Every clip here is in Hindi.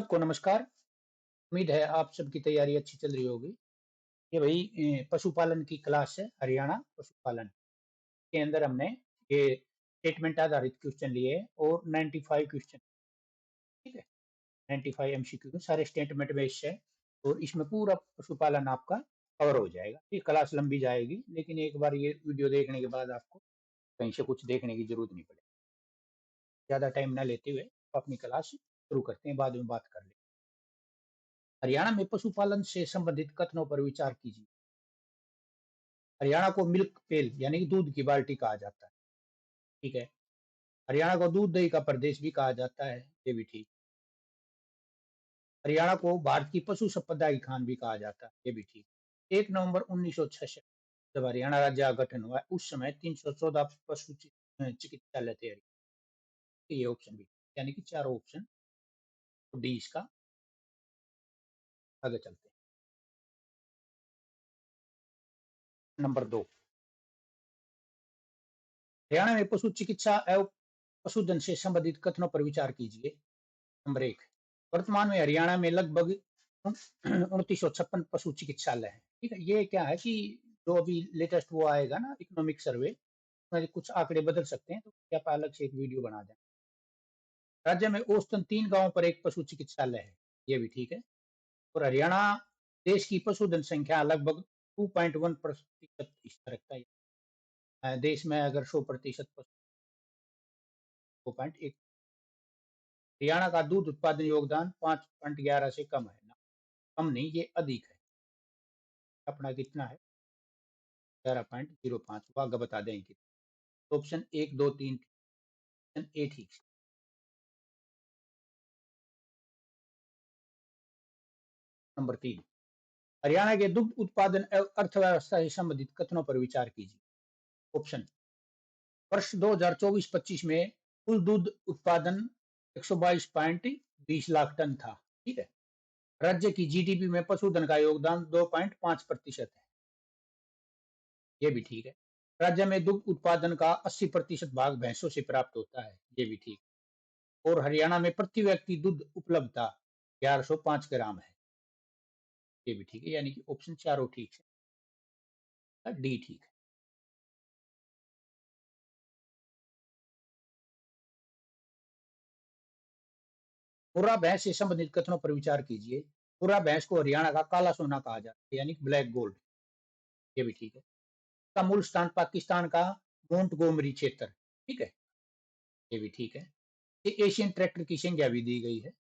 सबको नमस्कार। उम्मीद है आप सबकी तैयारी अच्छी चल रही होगी। ये भाई पशुपालन की क्लास है, हरियाणा पशुपालन के अंदर हमने ये स्टेटमेंट आधारित क्वेश्चन लिए और 95 क्वेश्चन, ठीक है। 95 एमसीक्यू सारे स्टेटमेंट बेस्ड है और इसमें पूरा पशुपालन आपका कवर हो जाएगा। ये क्लास लंबी जाएगी, लेकिन एक बार ये वीडियो देखने के बाद आपको कहीं से कुछ देखने की जरूरत नहीं पड़ेगी। ज्यादा टाइम ना लेते हुए अपनी क्लास शुरू करते हैं, बाद में बात कर लेंगे। हरियाणा में पशुपालन से संबंधित कथनों पर विचार कीजिए। हरियाणा को मिल्क पेल यानी कि दूध की बाल्टी कहा जाता है, ठीक है। हरियाणा को दूध दही का प्रदेश भी कहा जाता है, ये भी ठीक। हरियाणा को भारत की पशु संपदा की खान भी कहा जाता है, ये भी ठीक। 1 नवंबर 1966 जब हरियाणा राज्य का गठन हुआ, उस समय 314 पशु चिकित्सालय थे। ये ऑप्शन भी, यानी कि चारों ऑप्शन तो डी इसका। आगे चलते हैं। नंबर 2, हरियाणा में पशु चिकित्सा एवं पशुधन से संबंधित कथनों पर विचार कीजिए। नंबर 1, वर्तमान में हरियाणा में लगभग 2956 पशु चिकित्सालय है, ठीक है। ये क्या है कि जो अभी लेटेस्ट वो आएगा ना इकोनॉमिक सर्वे, उसमें कुछ आंकड़े बदल सकते हैं, तो क्या आप अलग से एक वीडियो बना दें। राज्य में औसतन 3 गांवों पर एक पशु चिकित्सालय है, ये भी ठीक है। और हरियाणा देश की पशुधन संख्या लगभग 2.1% हिस्सा रखता है। देश में अगर 100% 2.1। हरियाणा का दूध उत्पादन योगदान 5.11 से कम है ना, कम नहीं, ये अधिक है। अपना कितना है? 11.05। वो आगे बता देंगे। ऑप्शन 1, 2, 3, ऑप्शन ए ठीक है। नंबर 3, हरियाणा के दुग्ध उत्पादन एवं अर्थव्यवस्था से संबंधित कथनों पर विचार कीजिए। ऑप्शन, वर्ष 2024-25 में कुल दूध उत्पादन 122.20 लाख टन था, ठीक है। राज्य की जीडीपी में पशुधन का योगदान 2.5% है, ये भी ठीक है। राज्य में दुग्ध उत्पादन का 80% भाग भैंसों से प्राप्त होता है, ये भी ठीक। और हरियाणा में प्रति व्यक्ति दूध उपलब्धता 1105 ग्राम है, ये भी ठीक है। यानी कि ऑप्शन चारों ठीक है, डी ठीक है। मुर्रा भैंस से संबंधित कथनों पर विचार कीजिए। मुर्रा भैंस को हरियाणा का काला सोना कहा जाता है, यानी कि ब्लैक गोल्ड, ये भी ठीक है। इसका मूल स्थान पाकिस्तान का मोंट गोमरी क्षेत्र, ठीक है, ये भी ठीक है। ये एशियन ट्रैक्टर की संख्या भी दी गई है।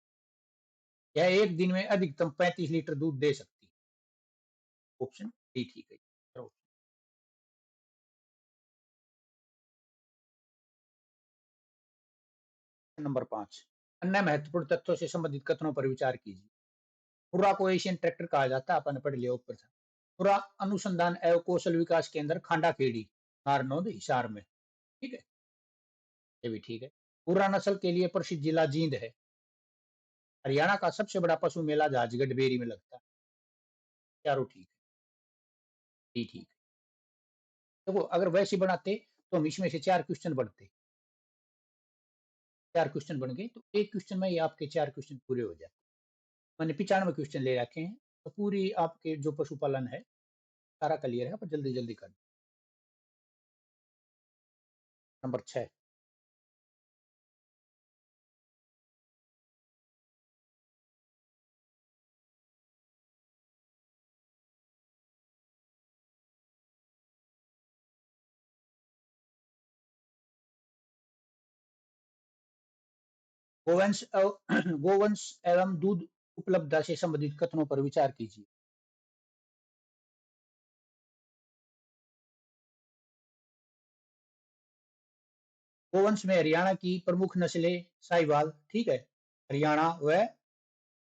यह एक दिन में अधिकतम 35 लीटर दूध दे सकती है, ऑप्शन डी ठीक है। नंबर 5, अन्य महत्वपूर्ण तथ्यों से संबंधित कथनों पर विचार कीजिए। मुर्रा को एशियन ट्रैक्टर कहा जाता है, अपन पढ़ लिया ऊपर से। मुर्रा अनुसंधान एवं कौशल विकास केंद्र खांडा खेड़ी, नारनौंद, हिसार में, ठीक है, ये भी ठीक है। मुर्रा नस्ल के लिए प्रसिद्ध जिला जींद है। हरियाणा का सबसे बड़ा पशु मेला झाजगढ़ बेरी में लगता है, चारों ठीक है, डी ठीक है। देखो अगर वैसे बनाते तो हम इसमें से 4 क्वेश्चन बढ़ते, 4 क्वेश्चन बन गए तो एक क्वेश्चन में ही आपके 4 क्वेश्चन पूरे हो जाते। मैंने 95 क्वेश्चन ले रखे हैं, तो पूरी आपके जो पशुपालन है सारा क्लियर है, पर जल्दी जल्दी कर। नंबर 6, गोवंश गोवंश एवं दूध उपलब्धता से संबंधित कथनों पर विचार कीजिए। गोवंश में हरियाणा की प्रमुख नस्लें साहिवाल, ठीक है, हरियाणा व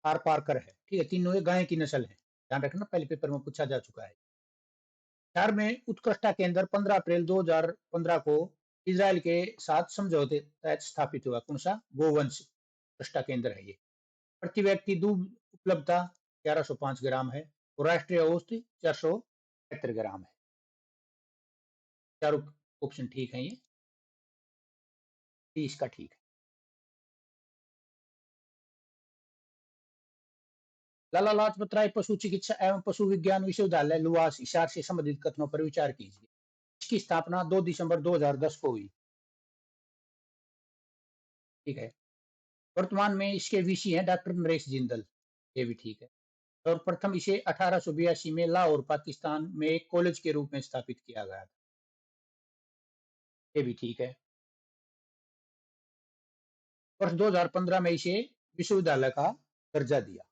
आर पारकर है, ठीक है। तीनों ये गाय की नस्ल है, ध्यान रखना, पहले पेपर में पूछा जा चुका है। बिहार में उत्कृष्टता केंद्र 15 अप्रैल 2015 को इजराइल के साथ समझौते तहत स्थापित हुआ। कौन सा? गोवंश उत्कृष्टता केंद्र है ये। प्रति व्यक्ति दूध उपलब्धता 1105 ग्राम है और राष्ट्रीय औसत 473 ग्राम है। चारों ऑप्शन ठीक है, ये इसका ठीक है। लाला लाजपत राय पशु चिकित्सा एवं पशु विज्ञान विश्वविद्यालय लुआस हिसार से संबंधित कथनों पर विचार कीजिए। इसकी स्थापना 2 दिसंबर 2010 को हुई। ठीक है। वर्तमान में इसके वीसी हैं डॉक्टर नरेश जिंदल। ये भी ठीक है। और प्रथम इसे 1882 में लाहौर पाकिस्तान में एक कॉलेज के रूप में स्थापित किया गया था। ये भी ठीक है। वर्ष 2015 में इसे विश्वविद्यालय का दर्जा दिया।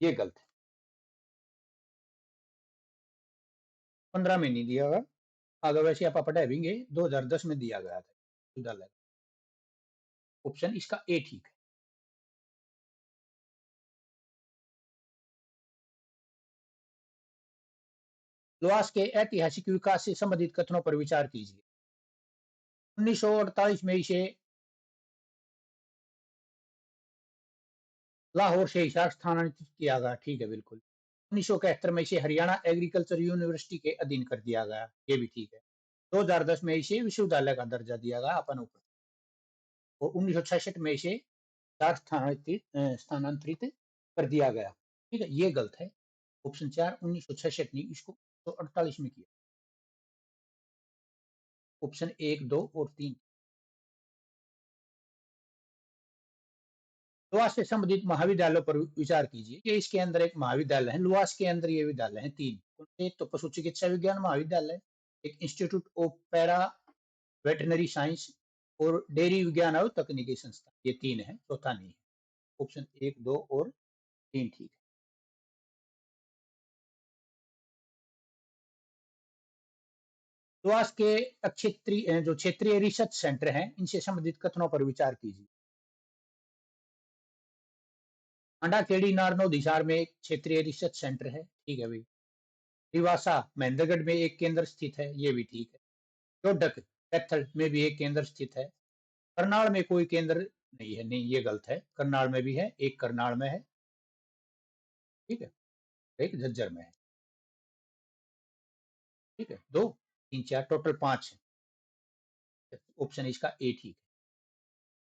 ये गलत है। 15 में नहीं दिया गया। अगर वैसे आप पढ़ेंगे 2010 में दिया गया था विश्वविद्यालय। ऑप्शन इसका ए ठीक है। लुआस के ऐतिहासिक विकास से संबंधित कथनों पर विचार कीजिए। 1948 में इसे लाहौर से हिसार स्थानांतरित किया गया। ठीक है, बिल्कुल। 1971 में इसे हरियाणा एग्रीकल्चर यूनिवर्सिटी के अधीन कर दिया गया। ये भी ठीक है। 2010 में इसे विश्वविद्यालय का दर्जा दिया गया अपन ऊपर। और 1966 में इसे स्थानांतरित कर दिया गया। ठीक है, ये गलत है। ऑप्शन 4 1966 नहीं, इसको 1948 में किया। ऑप्शन 1, 2 और 3। लुआस से संबंधित महाविद्यालयों पर विचार कीजिए। ये इसके अंदर एक महाविद्यालय है। लुआस के अंदर ये विद्यालय है 3। एक तो पशु चिकित्सा विज्ञान महाविद्यालय, एक institute of para veterinary science और डेयरी विज्ञान और तकनीकी संस्थान। ये 3 है, चौथा नहीं है। ऑप्शन 1, 2 और 3 ठीक है। लुआस के क्षेत्रीय जो क्षेत्रीय रिसर्च सेंटर हैं, इनसे संबंधित कथनों पर विचार कीजिए। अंडाखेड़ी नारनौल हिसार में एक क्षेत्रीय रिसर्च सेंटर है। ठीक है भाई। रिवासा महेंद्रगढ़ में एक केंद्र स्थित है। ये भी ठीक है। चोडक कैथल में भी एक केंद्र स्थित है। करनाल में कोई केंद्र नहीं है। नहीं, ये गलत है। करनाल में भी है, एक करनाल में है। ठीक है। एक झज्जर में है। ठीक है, 2, 3, 4 टोटल 5 है। ऑप्शन इसका ए ठीक है।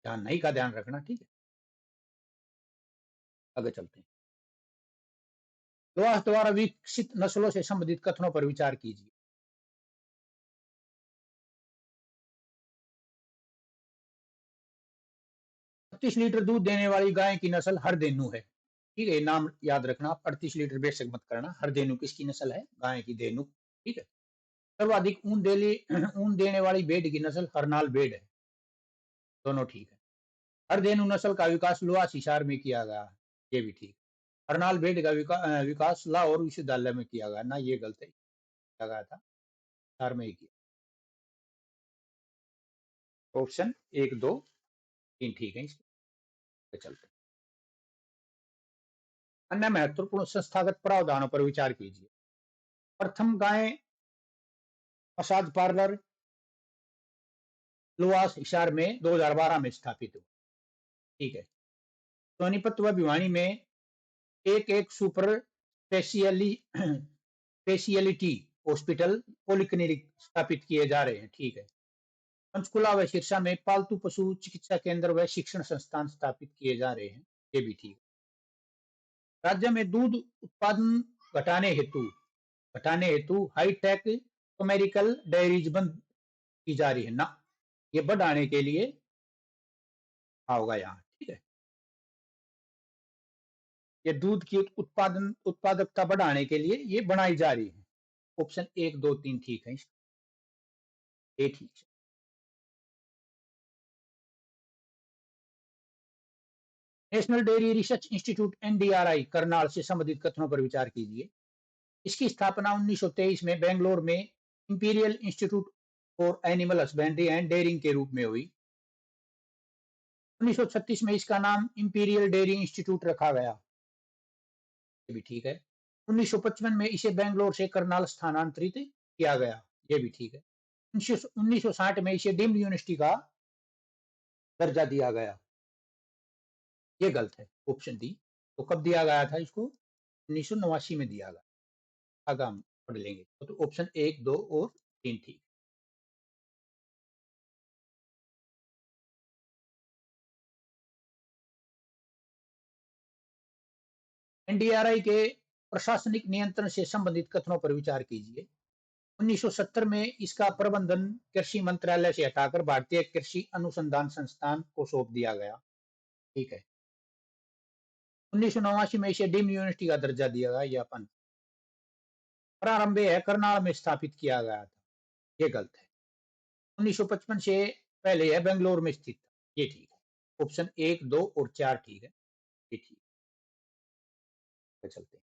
ध्यान नहीं का ध्यान रखना। ठीक है, आगे चलते हैं। लुआस द्वारा विकसित नस्लों से संबंधित कथनों पर विचार कीजिए। 38 लीटर दूध देने वाली गाय की नस्ल हरदेनु है। ठीक है, नाम याद रखना। 38 लीटर बेशक मत करना। हरदेनु किसकी नस्ल है? गाय की, देनु। ठीक है। सर्वाधिक ऊन देने वाली भेड़ की नस्ल हरनाल भेड़ है। दोनों ठीक है। हरदेनु नस्ल का विकास लुआस हिसार में किया गया। ये भी ठीक। हरनाल भेड़ का विकास लाहौर विश्वविद्यालय में किया गया ना, ये गलत है। किया गया था हिसार में ही किया। ऑप्शन 1, 2, 3 ठीक है। इसके चलते अन्य महत्वपूर्ण संस्थागत प्रावधानों पर विचार कीजिए। प्रथम गाय मसाज पार्लर लुआस हिसार में 2012 में स्थापित हुआ। ठीक है। सोनीपत व भिवानी में एक एक super specially speciality hospital polyclinic स्थापित किए जा रहे हैं। ठीक है। पंचकुला व सिरसा में पालतू पशु चिकित्सा केंद्र व शिक्षण संस्थान स्थापित किए जा रहे हैं। ये भी ठीक है। राज्य में दूध उत्पादन घटाने हेतु हाईटेक कमेरिकल डेयरीज बंद की जा रही है ना, ये बढ़ाने के लिए होगा यहाँ। ठीक है। ये दूध की उत्पादकता बढ़ाने के लिए ये बनाई जा रही है। ऑप्शन 1, 2, 3 ठीक है। ये ठीक है। National dairy research institute NDRI Karnal से संबंधित कथनों पर विचार कीजिए। इसकी स्थापना 1923 में बेंगलोर में Imperial Institute for Animal Husbandry and Dairying के रूप में हुई। 1936 में इसका नाम इंपीरियल डेयरी इंस्टीट्यूट रखा गया। ये भी ठीक है। 1955 में इसे बेंगलोर से करनाल स्थानांतरित किया गया। ये भी ठीक है। 1960 में इसे डीम्ड यूनिवर्सिटी का दर्जा दिया गया। ये गलत है। Option D. तो कब दिया गया था इसको? 1989 में दिया गया। आगे हम पढ़ लेंगे। तो ऑप्शन 1, 2 और 3 ठीक। एनडीआरआई के प्रशासनिक नियंत्रण से संबंधित कथनों पर विचार कीजिए। 1970 में इसका प्रबंधन कृषि मंत्रालय से हटाकर भारतीय कृषि अनुसंधान संस्थान को सौंप दिया गया। ठीक है। 1989 में इसे डीम्ड यूनिवर्सिटी का दर्जा दिया गया। यह अपन प्रारंभ है करनाल में स्थापित किया गया था। ये गलत है। 1955 से पहले यह बेंगलोर में स्थित था। ये ठीक है। ऑप्शन 1, 2 और 4 ठीक है। ये ठीक है। चलते हैं।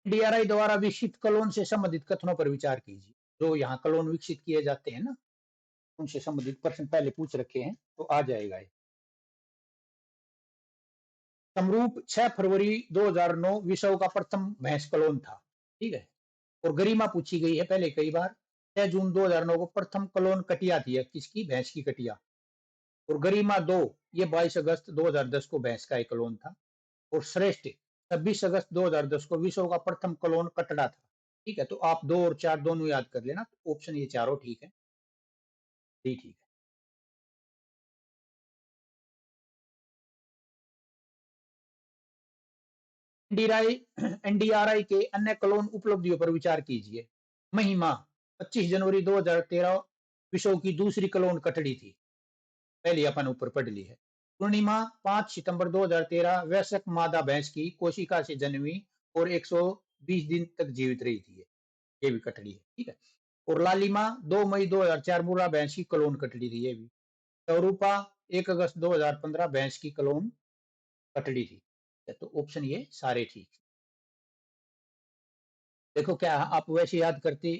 डीआरआई द्वारा विकसित कलोन से संबंधित कथनों पर विचार कीजिए। जो यहाँ कलोन विकसित किए जाते हैं ना, उनसे संबंधित प्रश्न पहले पूछ रखे हैं, तो आ जाएगा ये। समरूप 6 फरवरी 2009 विश्व का प्रथम भैंस कलोन था। ठीक है। और गरिमा पूछी गई है पहले कई बार। 6 जून 2009 को प्रथम कलोन कटिया थी। किसकी? भैंस की कटिया। और गरिमा 2 ये 22 अगस्त 2010 को भैंस का एक कलोन था। और श्रेष्ठ 26 अगस्त 2010 को विश्व का प्रथम कलोन कटड़ा था। ठीक है। तो आप 2 और 4 दोनों याद कर लेना। तो ऑप्शन ये चारों ठीक है। डी ठीक है। एनडीआरआई एनडीआरआई के अन्य कलोन उपलब्धियों पर विचार कीजिए। महिमा 25 जनवरी 2013 विश्व की दूसरी कलोन कटड़ी थी। पहली अपन ऊपर पढ़ ली है। पूर्णिमा 5 सितंबर 2013 वयस्क मादा भैंस की कोशिका से जन्मी और 120 दिन तक जीवित रही थी। ये भी कटड़ी है। ठीक है। और लालिमा 2 मई 2004 मुर्रा भैंस की कलोन कटड़ी थी। ये भी। स्वरूपा 1 अगस्त 2015 भैंस की कलोन कटड़ी थी। तो ऑप्शन ये सारे ठीक। देखो क्या आप वैसे याद करते,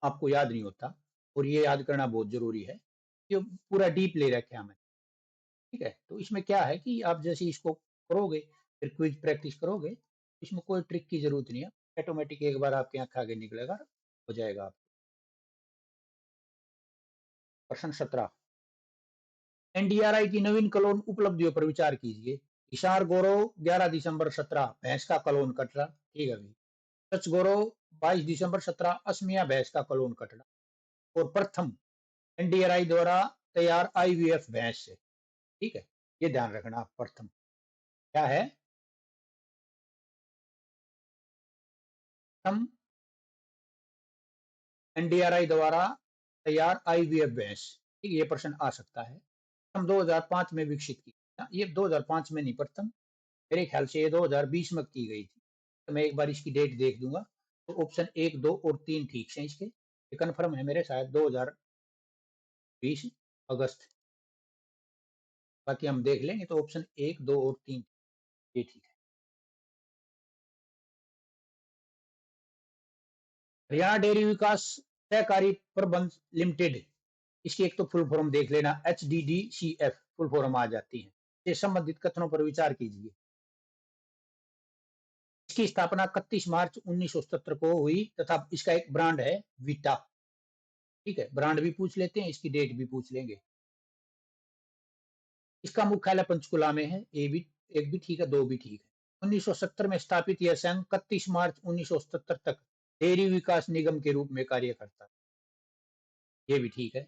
आपको याद नहीं होता, और ये याद करना बहुत जरूरी है। ये पूरा डीप ले रखे हमें। ठीक है। तो इसमें क्या है कि आप जैसे इसको करोगे, फिर क्विज प्रैक्टिस करोगे, इसमें कोई ट्रिक की जरूरत नहीं है। ऑटोमेटिक एक बार आपके आंख आगे निकलेगा, हो जाएगा। प्रश्न 17। एनडीआरआई की नवीन कलोन उपलब्धियों पर विचार कीजिए। हिसार गौरव 11 दिसंबर 17 भैंस का कलोन कटरा। ठीक है भाई। सच गौरव 22 दिसंबर 17 असमिया भैंस का कलोन कटरा। और प्रथम एनडीआरआई द्वारा तैयार आईवीएफ भैंस से। ठीक है। ये ध्यान रखना। प्रथम क्या है? प्रथम एनडीआरआई द्वारा तैयार आईवीएफ भैंस। ठीक है। ये प्रश्न आ सकता है। हम 2005 में विकसित की। ये 2005 में नहीं, प्रथम मेरे ख्याल से ये 2020 में की गई थी। तो मैं एक बार इसकी डेट देख दूंगा। तो ऑप्शन 1, 2 और 3 ठीक है इसके। ये कन्फर्म है मेरे, शायद 2020 अगस्त। बाकी हम देख लेंगे। तो ऑप्शन 1, 2 और 3 ये ठीक है। हरियाणा डेयरी विकास सहकारी प्रबंध लिमिटेड, इसकी एक तो फुल फॉर्म देख लेना। HDDCF फुल फॉर्म आ जाती है। से संबंधित कथनों पर विचार कीजिए। इसकी स्थापना 31 मार्च 1977 को हुई तथा इसका एक ब्रांड है वीटा। ठीक है। ब्रांड भी पूछ लेते हैं, इसकी डेट भी पूछ लेंगे। इसका मुख्यालय पंचकुला में है। ए भी, एक भी ठीक है, दो भी ठीक है। 1970 में स्थापित यह संघ 31 मार्च 1977 तक डेयरी विकास निगम के रूप में कार्य करता है। ये भी ठीक है।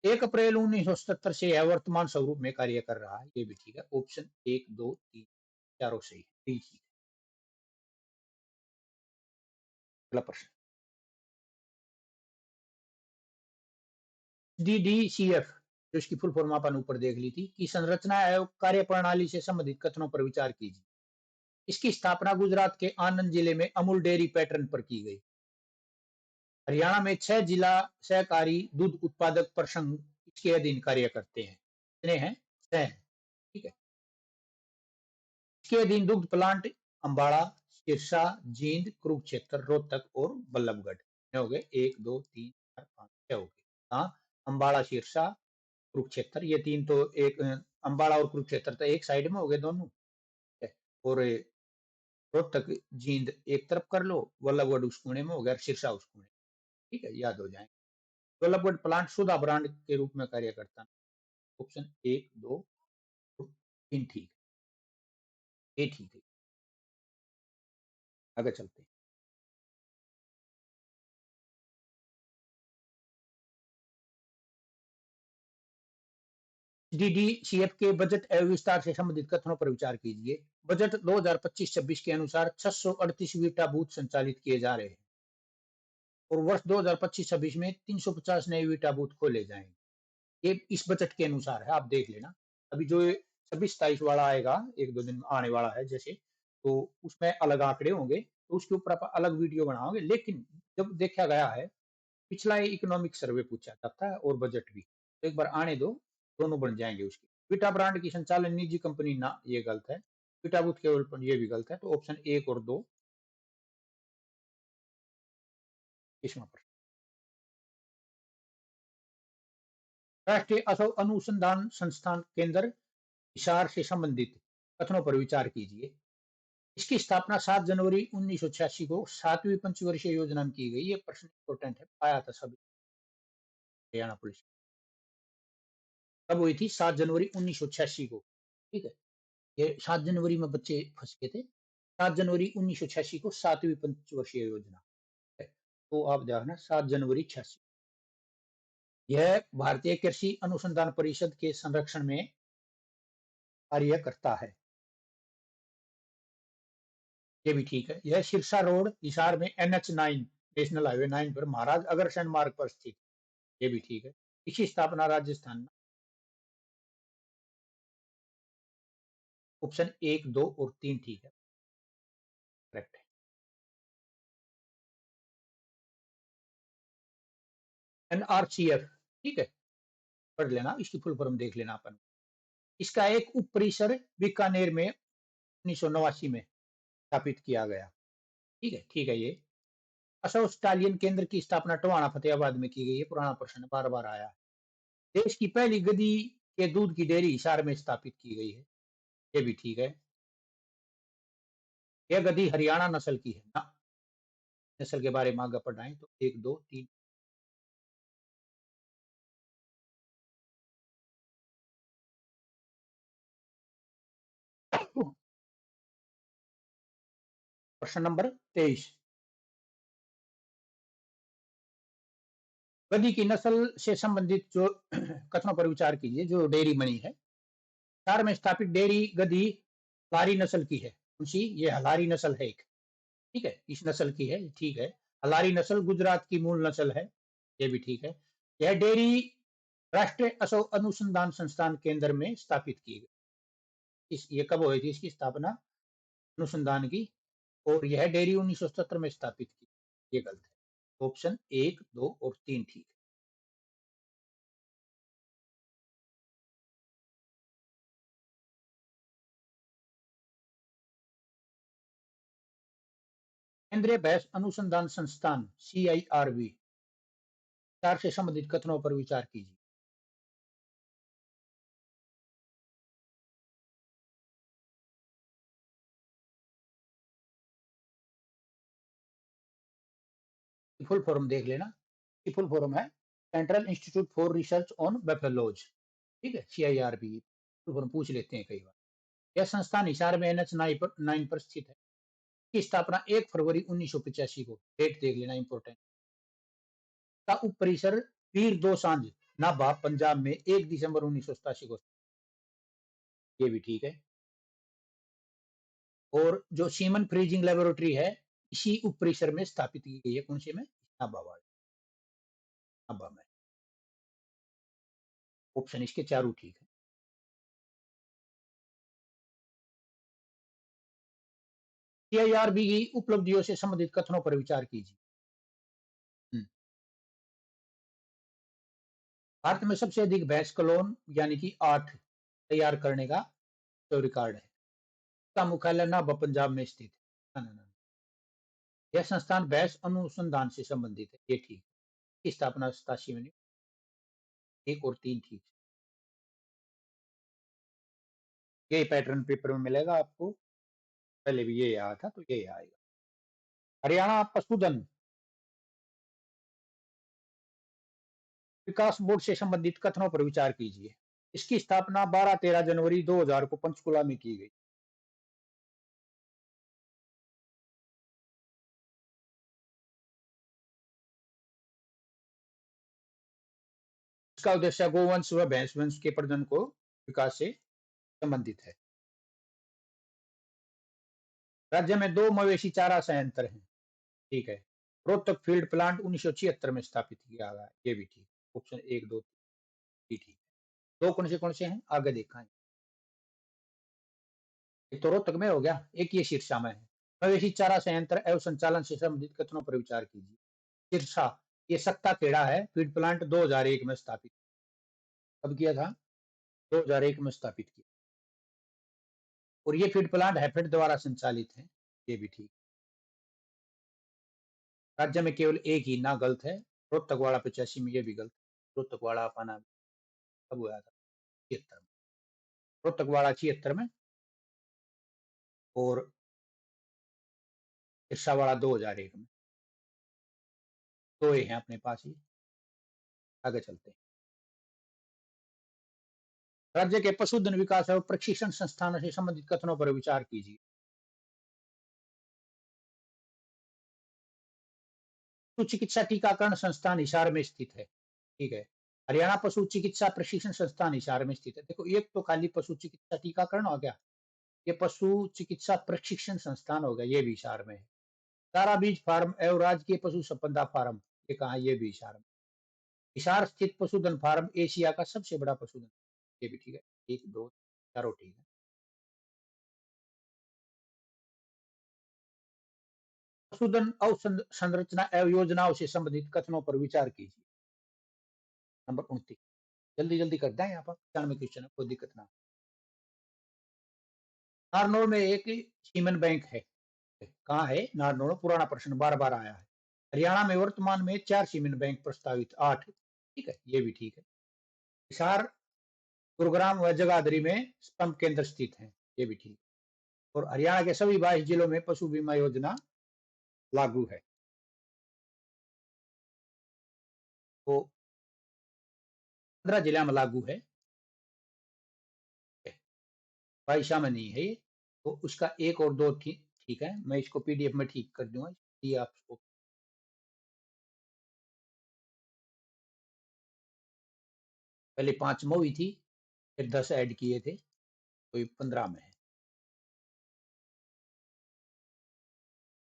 1 अप्रैल 1977 से यह वर्तमान स्वरूप में कार्य कर रहा है। ये भी ठीक है। ऑप्शन 1, 2, 3 चारों सही है। ठीक है। अगला प्रश्न। DDCF जो इसकी फुल फॉर्म अपन ऊपर देख ली थी कि संरचना एवं कार्यप्रणाली से संबंधित कथनों पर विचार कीजिए। इसकी स्थापना गुजरात के आनंद जिले में अमूल डेयरी पैटर्न पर की गई। हरियाणा में 6 जिला सहकारी दूध उत्पादक प्रसंघ इसके अधीन कार्य करते हैं। कितने हैं? 6। ठीक है। इसके अधीन दुग्ध प्लांट अंबाड़ा, सिरसा, जींद, कुरुक्षेत्र, रोहतक और बल्लभगढ़ हो गए। 1, 2, 3, 4, 5, 6 हो गए। हाँ, अंबाड़ा, सिरसा, कुरुक्षेत्र, ये तीन तो एक अंबाड़ा और कुरुक्षेत्र तो एक साइड में हो गए दोनों। और रोहतक, जींद एक तरफ कर लो, वल्लभगढ़ उस कोने में हो गया, सिरसा उस कोने। ठीक है। याद हो जाए। वल्लभगढ़ प्लांट सुधा ब्रांड के रूप में कार्य करता है। ऑप्शन 1, 2, 3 ठीक है। ये ठीक है। आगे चलते हैं। डीडीसीएफ के बजट एवं विस्तार से संबंधित कथनों पर विचार कीजिए। बजट 2025-26 के अनुसार 638 वीटा बूथ संचालित किए जा रहे हैं और वर्ष 2025-26 में 350 नए वीटा बूथ खोले जाएंगे। ये इस बजट के अनुसार है, आप देख लेना। अभी जो 26-27 वाला आएगा, एक दो दिन में आने वाला है जैसे, तो उसमें अलग आंकड़े होंगे, तो उसके ऊपर आप अलग वीडियो बनाओगे। लेकिन जब देखा गया है, पिछला इकोनॉमिक सर्वे पूछा जाता है और बजट भी, तो एक बार आने दो, दोनों बन जाएंगे उसके। विटा ब्रांड की संचालन निजी कंपनी ना, ये गलत है। विटा बूथ केवल, ये भी गलत है। तो ऑप्शन 1 और 2 इसमें पर। राष्ट्रीय अनुसंधान संस्थान केंद्र हिसार से संबंधित कथनों पर विचार कीजिए। इसकी स्थापना 7 जनवरी 1986 को 7वीं पंचवर्षीय योजना में की गई। ये प्रश्न इंपोर्टेंट है, आया था सभी हरियाणा पुलिस। कब हुई थी? 7 जनवरी 1986 को। ठीक है, ये 7 जनवरी में बच्चे फंस गए थे। 7 जनवरी 1986 को 7वीं पंचवर्षीय योजना है। तो आप देखना 7 जनवरी 86। यह भारतीय कृषि अनुसंधान परिषद के संरक्षण में कार्य करता है। ये भी ठीक है। यह सिरसा रोड हिसार में NH9 नेशनल हाईवे 9 पर महाराज अग्रसेन मार्ग पर स्थित। ये भी ठीक है। इसकी स्थापना राजस्थान में। ऑप्शन 1, 2 और 3 ठीक है, करेक्ट है। NRCF, ठीक है, पढ़ लेना, इसकी फुल फॉर्म देख लेना अपन। इसका एक उप परिसर बीकानेर में 1989 में स्थापित किया गया। ठीक है। ये असौ स्टालियन केंद्र की स्थापना टोहाना फतेहाबाद में की गई है। पुराना प्रश्न बार बार आया। देश की पहली गधी के दूध की डेयरी हिसार में स्थापित की गई है। ये भी ठीक है। यह गधी हरियाणा नस्ल की है ना। नस्ल के बारे में आगे पढ़ाएं तो 1, 2, 3। प्रश्न नंबर 23। गधी की नस्ल से संबंधित जो कथनों पर विचार कीजिए। जो डेयरी मनी है, हिसार में स्थापित डेयरी गधी हलारी नस्ल की है। कौन सी? ये हलारी नस्ल है एक। ठीक है, इस नस्ल की है। ठीक है, हलारी नस्ल गुजरात की मूल नस्ल है। ये भी ठीक है। यह डेयरी राष्ट्रीय असौ अनुसंधान संस्थान केंद्र में स्थापित की गई। ये कब हुई थी इसकी स्थापना? अनुसंधान की। और यह डेयरी 1970 में स्थापित की। ये गलत है। ऑप्शन 1, 2 और 3 ठीक है। केंद्रीय भैंस अनुसंधान संस्थान CIRB चार से संबंधित कथनों पर विचार कीजिए। फुल फॉर्म देख लेना। फुल फॉर्म है central institute for research on buffaloes. ठीक है, CIRB फुल फॉर्म पूछ लेते हैं कई बार। यह संस्थान हिसार में NH9 पर स्थित है। की स्थापना 1 फरवरी 1985 को। डेट देख लेना, इंपोर्टेंट। का उप परिसर पीर दो सांझ नाभा पंजाब में 1 दिसंबर 1987 को। ये भी ठीक है। और जो सीमन फ्रीजिंग लेबोरेटरी है, इसी उप परिसर में स्थापित की गई है। कौन से में? नाभा वार्ड, नाभा में। ऑप्शन इसके चारों ठीक है। CIRB की उपलब्धियों से संबंधित कथनों पर विचार कीजिए। हम्म, भारत में सबसे अधिक भैंस क्लोन यानी कि 8 तैयार करने का जो रिकॉर्ड है। इसका मुख्यालय नाभा पंजाब में स्थित है। ना। यह संस्थान भैंस अनुसंधान से संबंधित है। ये ठीक है। इसकी स्थापना 87 में। 1 और 3 ठीक। ये पैटर्न पेपर में मिलेगा आपको। पहले भी ये आया था, तो ये आएगा। हरियाणा पशुधन विकास बोर्ड से संबंधित कथनों पर विचार कीजिए। इसकी स्थापना 12-13 जनवरी 2000 को पंचकुला में की गई। इसका उद्देश्य गोवंश व भैंस वंश के प्रजनन को विकास से संबंधित है। राज्य में 2 मवेशी चारा संयंत्र हैं। ठीक है। रोहतक फील्ड प्लांट 1976 में स्थापित किया गया है। ये भी ठीक। ऑप्शन 1, 2 भी ठीक है। 2 कौन से हैं? आगे देखा है। एक तो रोहतक में हो गया, एक ये सिरसा में है। मवेशी चारा संयंत्र एवं संचालन से संबंधित कथनों पर विचार कीजिए। सिरसा, ये सत्ता खेड़ा है, फीड प्लांट 2001 में स्थापित। कब किया था? 2001 में स्थापित किया। और ये फीड प्लांट हैफेड द्वारा संचालित है। ये भी ठीक। राज्य में केवल एक ही ना गलत है। रोहतक वाला 85 में, ये भी गलत। रोहतक वाला अपना कब हुआ था? 76 में। रोहतक वाला 76 में और सिरसा वाला 2001 में। तो ये हैं अपने पास ही। आगे चलते हैं। राज्य के पशुधन विकास एवं प्रशिक्षण संस्थानों से संबंधित कथनों पर विचार कीजिए। पशु चिकित्सा टीकाकरण संस्थान हिसार में स्थित है। ठीक है। हरियाणा पशु चिकित्सा प्रशिक्षण संस्थान हिसार में स्थित है। देखो, एक तो खाली पशु चिकित्सा टीकाकरण हो गया, ये पशु चिकित्सा प्रशिक्षण संस्थान हो गया, ये भी हिसार में है। तारा बीज फार्म एवं राजकीय पशु संपदा फार्म, ये कहा? ये भी हिसार में। हिसार स्थित पशुधन फार्म एशिया का सबसे बड़ा पशुधन, ये भी ठीक है। 1, 2, चारों ठीक है। पशुधन अवसंरचना एवं योजनाओं से संबंधित कथनों पर विचार कीजिए। नंबर 29। जल्दी जल्दी कर दें, यहाँ पर 95 क्वेश्चन है, कोई दिक्कत ना। नारनौल में एक सीमेंट बैंक है। कहाँ है? नारनौल। पुराना प्रश्न बार बार आया है। हरियाणा में वर्तमान में 4 सीमेंट बैंक प्रस्तावित, 8। ठीक है, ये भी ठीक है। हिसार, गुरुग्राम व जगाधरी में स्तंभ केंद्र स्थित है, ये भी ठीक। और हरियाणा के सभी 22 जिलों में पशु बीमा योजना लागू है। तो 15 जिला में लागू है, 22 में नहीं है ये। तो उसका 1 और 2 ठीक ठीक है। मैं इसको पीडीएफ में ठीक कर दूंगा, ये आपको। पहले 5 में हुई थी, फिर 10 ऐड किए थे, तो ये 15 में है।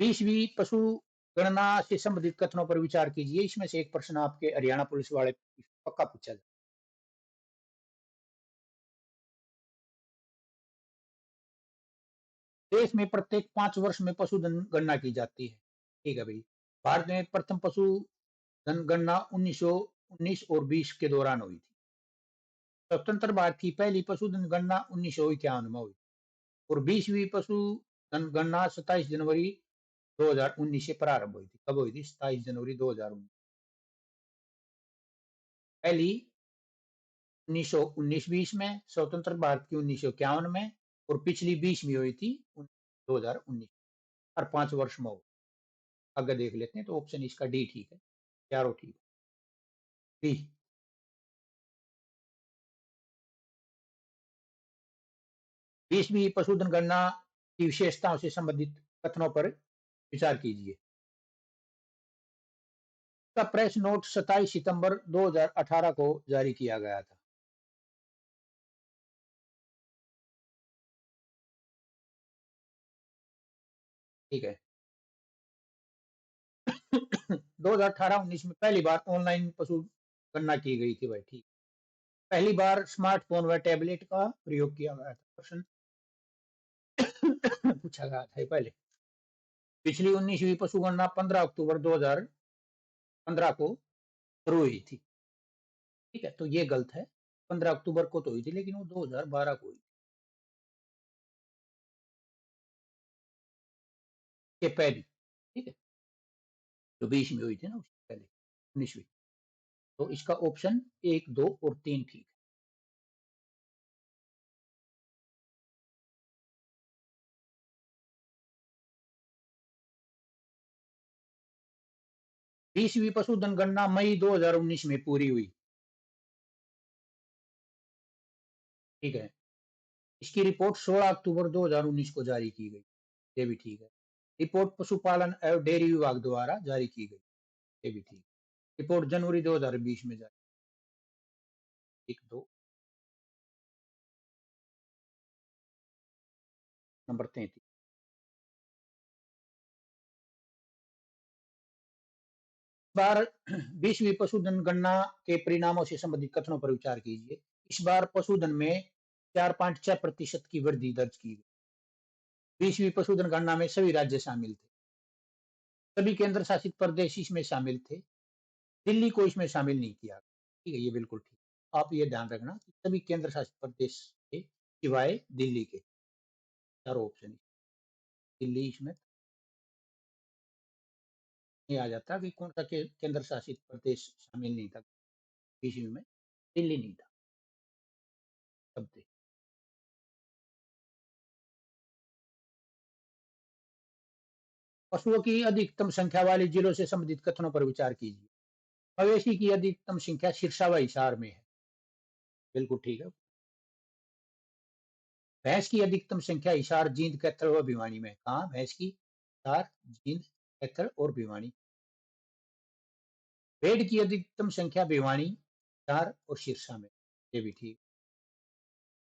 20वीं पशु गणना से संबंधित कथनों पर विचार कीजिए। इसमें से एक प्रश्न आपके हरियाणा पुलिस वाले पक्का पूछा जाए। देश में प्रत्येक 5 वर्ष में पशुधन गणना की जाती है। ठीक है भाई। भारत में प्रथम पशु जनगणना 1919 और 20 के दौरान हुई थी। स्वतंत्र भारत की पहली पशुधन गणना 1951 में हुई और 20वीं पशु जनगणना 27 जनवरी 2019 से प्रारंभ हुई थी। कब हुई थी? 27 जनवरी 2019। पहली 1919-20 में, स्वतंत्र भारत की 1951 में, और पिछली 20वीं हुई थी 2019। हर 5 वर्ष में हो। आगे देख लेते हैं, तो ऑप्शन इसका डी ठीक है, चारों ठीक। डी। 20वीं पशुधन गणना की विशेषताओं से संबंधित कथनों पर विचार कीजिए। का प्रेस नोट 27 सितंबर 2018 को जारी किया गया था। ठीक है। 2018-19 में पहली बार ऑनलाइन पशु गणना की गई थी भाई। ठीक। पहली बार स्मार्टफोन व टैबलेट का प्रयोग किया गया था। क्वेश्चन पूछा गया था पहले। पिछली 19वीं पशु गणना 15 अक्टूबर 2015 को शुरू हुई थी। ठीक है, तो ये गलत है। 15 अक्टूबर को तो हुई थी, लेकिन वो 2012 को हुई थी, ये पहली। ठीक है, जो 20 में हुई थी ना, उससे पहले 19वीं। तो इसका ऑप्शन 1, 2 और 3 ठीक है। 20वीं पशुधन गणना मई 2019 में पूरी हुई। ठीक है। इसकी रिपोर्ट 16 अक्टूबर 2019 को जारी की गई। ये भी ठीक है। रिपोर्ट पशुपालन एवं डेयरी विभाग द्वारा जारी की गई। ये भी ठीक। रिपोर्ट जनवरी 2020 में जारी। 1, 2 नंबर 33। बार 20वीं पशुधन गणना के परिणामों से संबंधित कथनों पर विचार कीजिए। इस बार पशुधन में 4.6% की वृद्धि दर्ज की गई। 20वीं पशुधन गणना में सभी राज्य शामिल थे। सभी केंद्र शासित प्रदेश इसमें शामिल थे। दिल्ली को इसमें शामिल नहीं किया। ठीक है, ये बिल्कुल ठीक। आप ये ध्यान रखना कि सभी केंद्र शासित प्रदेश थे सिवाय दिल्ली के। चारों ऑप्शन दिल्ली इसमें नहीं आ जाता कि कौन सा केंद्र शासित प्रदेश शामिल नहीं था। बीच में दिल्ली नहीं था। सब थे। पशुओं की अधिकतम संख्या वाले जिलों से संबंधित कथनों पर विचार कीजिए। मवेशी की अधिकतम संख्या सिरसा व हिसार में है। बिल्कुल ठीक है। भैंस की अधिकतम संख्या हिसार, जींद, कैथल व भिवानी में। कहा भैंस की? हिसार, जींद, कैथल और भिवानी। भेड़ की अधिकतम संख्या भिवानी, हिसार और सिरसा में। ये भी ठीक।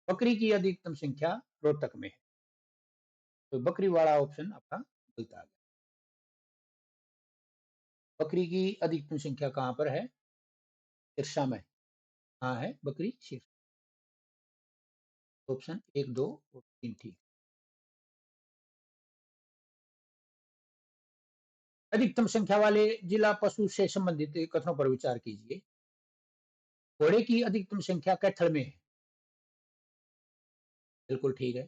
बकरी की अधिकतम संख्या रोहतक में है। तो बकरी वाला ऑप्शन आपका गलत आ गया। बकरी की अधिकतम संख्या कहां पर है? सिरसा में। कहाँ है बकरी? सिरसा। ऑप्शन 1, 2 और 3 ठीक। अधिकतम संख्या वाले जिला पशु से संबंधित कथनों पर विचार कीजिए। घोड़े की अधिकतम संख्या कैथल में है। बिल्कुल ठीक है।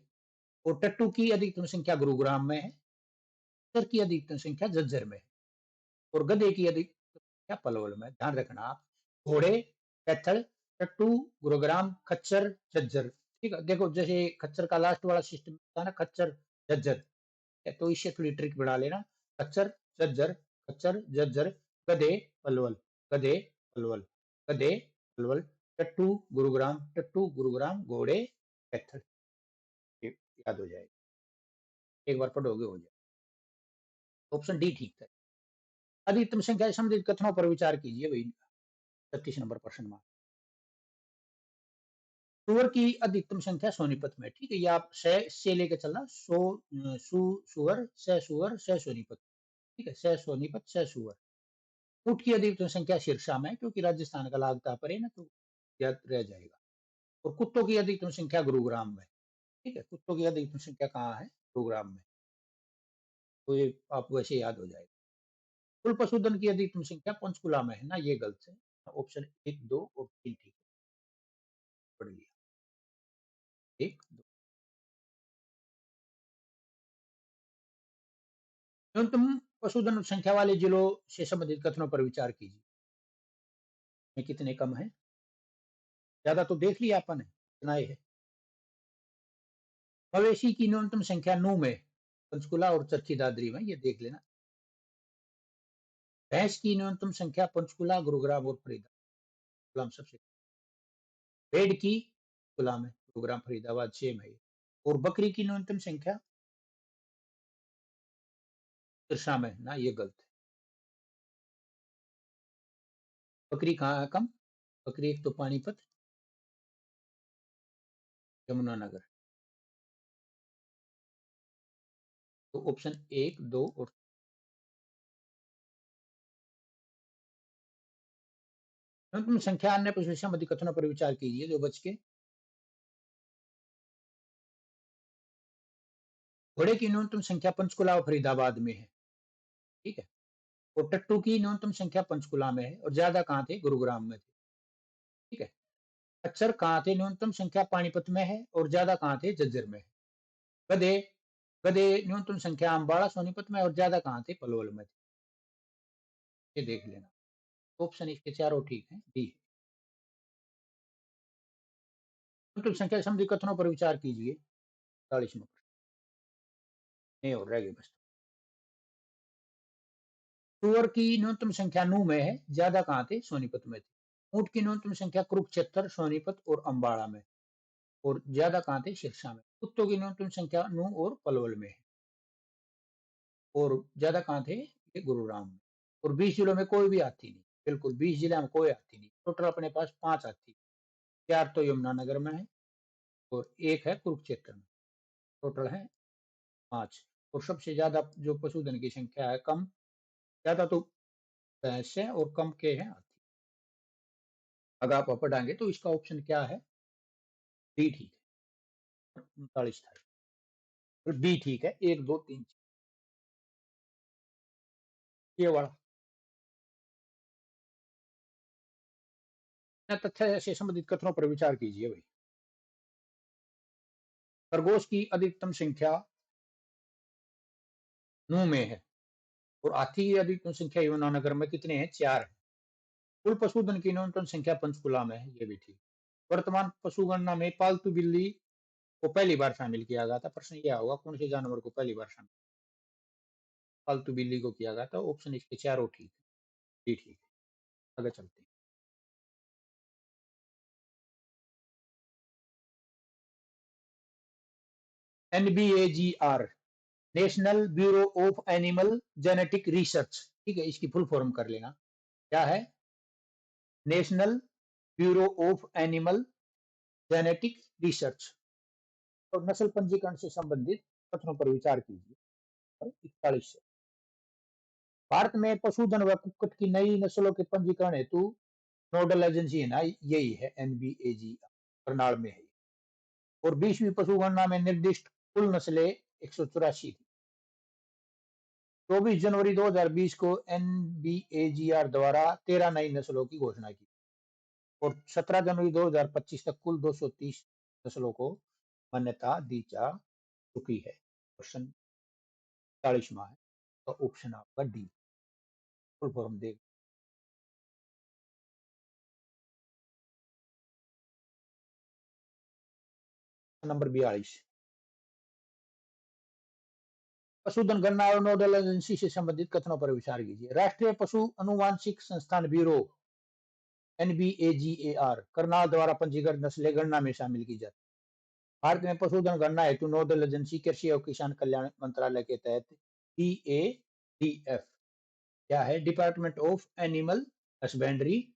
और टट्टू की अधिकतम संख्या गुरुग्राम में है। खच्चर की अधिकतम संख्या झज्जर में है। और गधे की अधिकतम संख्या पलवल में। ध्यान रखना आप। घोड़े, कैथल, टट्टू, गुरुग्राम, खच्चर, झज्जर। ठीक है, देखो जैसे खच्चर का लास्ट वाला सिस्टम था ना, खच्चर झज्जर, तो इससे थोड़ी ट्रिक बढ़ा लेना। खच्चर, झज्जर, खच्चर, झज्जर, गधे, पलवल, गधे, पलवल, गधे, पलवल, टट्टू, गुरुग्राम, टट्टू, गुरुग्राम, घोड़े, कैथल। ये याद हो जाएगा। एक बार पढ़ोगे हो जाए। ऑप्शन डी ठीक था। अधिकतम संख्या से संबंधित कथनों पर विचार कीजिए भाई। 36 नंबर प्रश्न में। सुअर की अधिकतम संख्या सोनीपत में। ठीक है, ये आप से लेके चलना। सुअर, सह सुअर, सह सोनीपत। ठीक है, सह सोनीपत, सह सुअर। ऊंट की अधिकतम संख्या सिरसा में, क्योंकि राजस्थान का लागता पर है ना, तो याद रह जाएगा। और कुत्तों की अधिकतम संख्या गुरुग्राम में। ठीक है, कुत्तों की अधिकतम संख्या कहाँ है? गुरुग्राम में। तो ये आपको वैसे याद हो जाएगा। कुल पशुधन की अधिकतम संख्या पंचकुला में है ना, ये गलत है। ऑप्शन 1, 2 और 3 ठीक है। पढ़ लिया। 1, 2। न्यूनतम पशुधन संख्या वाले जिलों से संबंधित कथनों पर विचार कीजिए। में कितने कम है? ज्यादा तो देख लिया अपन है, इतना ही है। मवेशी की न्यूनतम संख्या नू में, पंचकुला और चरखी दादरी में, ये देख लेना। भैंस की न्यूनतम संख्या पंचकुला, गुरुग्राम और फरीदाबाद सबसे। भेड़ की पंचकुला में, गुरुग्राम, फरीदाबाद सेम है। और बकरी की न्यूनतम संख्या सिरसा में ना, ये गलत है। बकरी कहाँ है कम? बकरी एक तो पानीपत, यमुनानगर। तो ऑप्शन 1, 2 और न्यूनतम संख्या अन्य पशु संबंधी कथनों पर विचार कीजिए जो बच के। घोड़े की न्यूनतम संख्या पंचकुला और फरीदाबाद में है। ठीक है। और टट्टू की न्यूनतम संख्या पंचकुला में है और ज्यादा कहाँ थे? गुरुग्राम में थे। ठीक है। खच्चर कहाँ थे? न्यूनतम संख्या पानीपत में है और ज्यादा कहाँ थे? झज्जर में। गधे, गधे न्यूनतम संख्या अम्बाड़ा, सोनीपत में और ज्यादा कहाँ थे? पलवल में थे। ये देख लेना। ऑप्शन इसके चारों ठीक है, डी। न्यूनतम संख्या संबंधी कथनों पर विचार कीजिए। 40 नंबर नहीं और रह गए बस। सुअर की न्यूनतम संख्या नू में है, ज्यादा कहाँ थे? सोनीपत में थे। ऊंट की न्यूनतम संख्या कुरुक्षेत्र, सोनीपत और अम्बाड़ा में और ज्यादा कहाँ थे? सिरसा में। कुत्तों की न्यूनतम संख्या नू और पलवल में है और ज्यादा कहाँ थे? ये गुरुग्राम में। और 20 जिलों में कोई भी हाथी नहीं। बिल्कुल 20 जिले में कोई हाथी नहीं। टोटल अपने पास 5 हाथी। 4 तो यमुनानगर में है और 1 है कुरुक्षेत्र में। टोटल है 5। और सबसे ज्यादा जो पशुधन की संख्या है कम, ज्यादा तो भैंस है और कम के हैं हाथी। अगर आप पढ़ाएंगे तो इसका ऑप्शन क्या है? डी ठीक है, 39 था। तो बी ठीक है, 1 2 3 ये वाला। तथ्य से संबंधित कथनों पर विचार कीजिए भाई। खरगोश की अधिकतम संख्या 9 में है और हाथी की अधिकतम संख्या यमुनानगर में कितने हैं? 4 है। कुल पशुधन की न्यूनतम संख्या पंचकुला में है, ये भी ठीक। वर्तमान पशुगणना में पालतू बिल्ली को पहली बार शामिल किया गया था। प्रश्न यह होगा कौन से जानवर को पहली बार शामिल? पालतू बिल्ली को किया गया था। ऑप्शन इसके चारों ठीक है, जी ठीक है। आगे चलते हैं। NBAGR, national bureau of animal genetic research, ठीक है, इसकी फुल फॉर्म कर लेना। क्या है? National bureau of animal genetic research. तो नस्ल पंजीकरण से संबंधित कथनों पर विचार कीजिए। 41। भारत में पशुधन व कुक्कुट की नई नस्लों के पंजीकरण हेतु नोडल एजेंसी है ना, यही है NBAG, करनाल में है। और 20वीं पशुगणना में निर्दिष्ट कुल नस्लें 184 थी। 24 जनवरी 2020 को NBAGR द्वारा 13 नई नस्लों की घोषणा की और 17 जनवरी 2025 तक कुल 230 नस्लों को मान्यता दी जा चुकी है। क्वेश्चन 40वां है, तो ऑप्शन आपका डी। फुल फॉर्म देख। नंबर 42, पशुधन गणना और नोडल एजेंसी से संबंधित कथनों पर विचार कीजिए। राष्ट्रीय पशु अनुवांशिक संस्थान ब्यूरो NBAGAR करनाल द्वारा पंजीकृत नस्लें गणना में शामिल की जाती। भारत में पशुधन गणना हेतु नोडल एजेंसी कृषि और किसान कल्याण मंत्रालय के तहत DADF क्या है? Department of Animal Husbandry,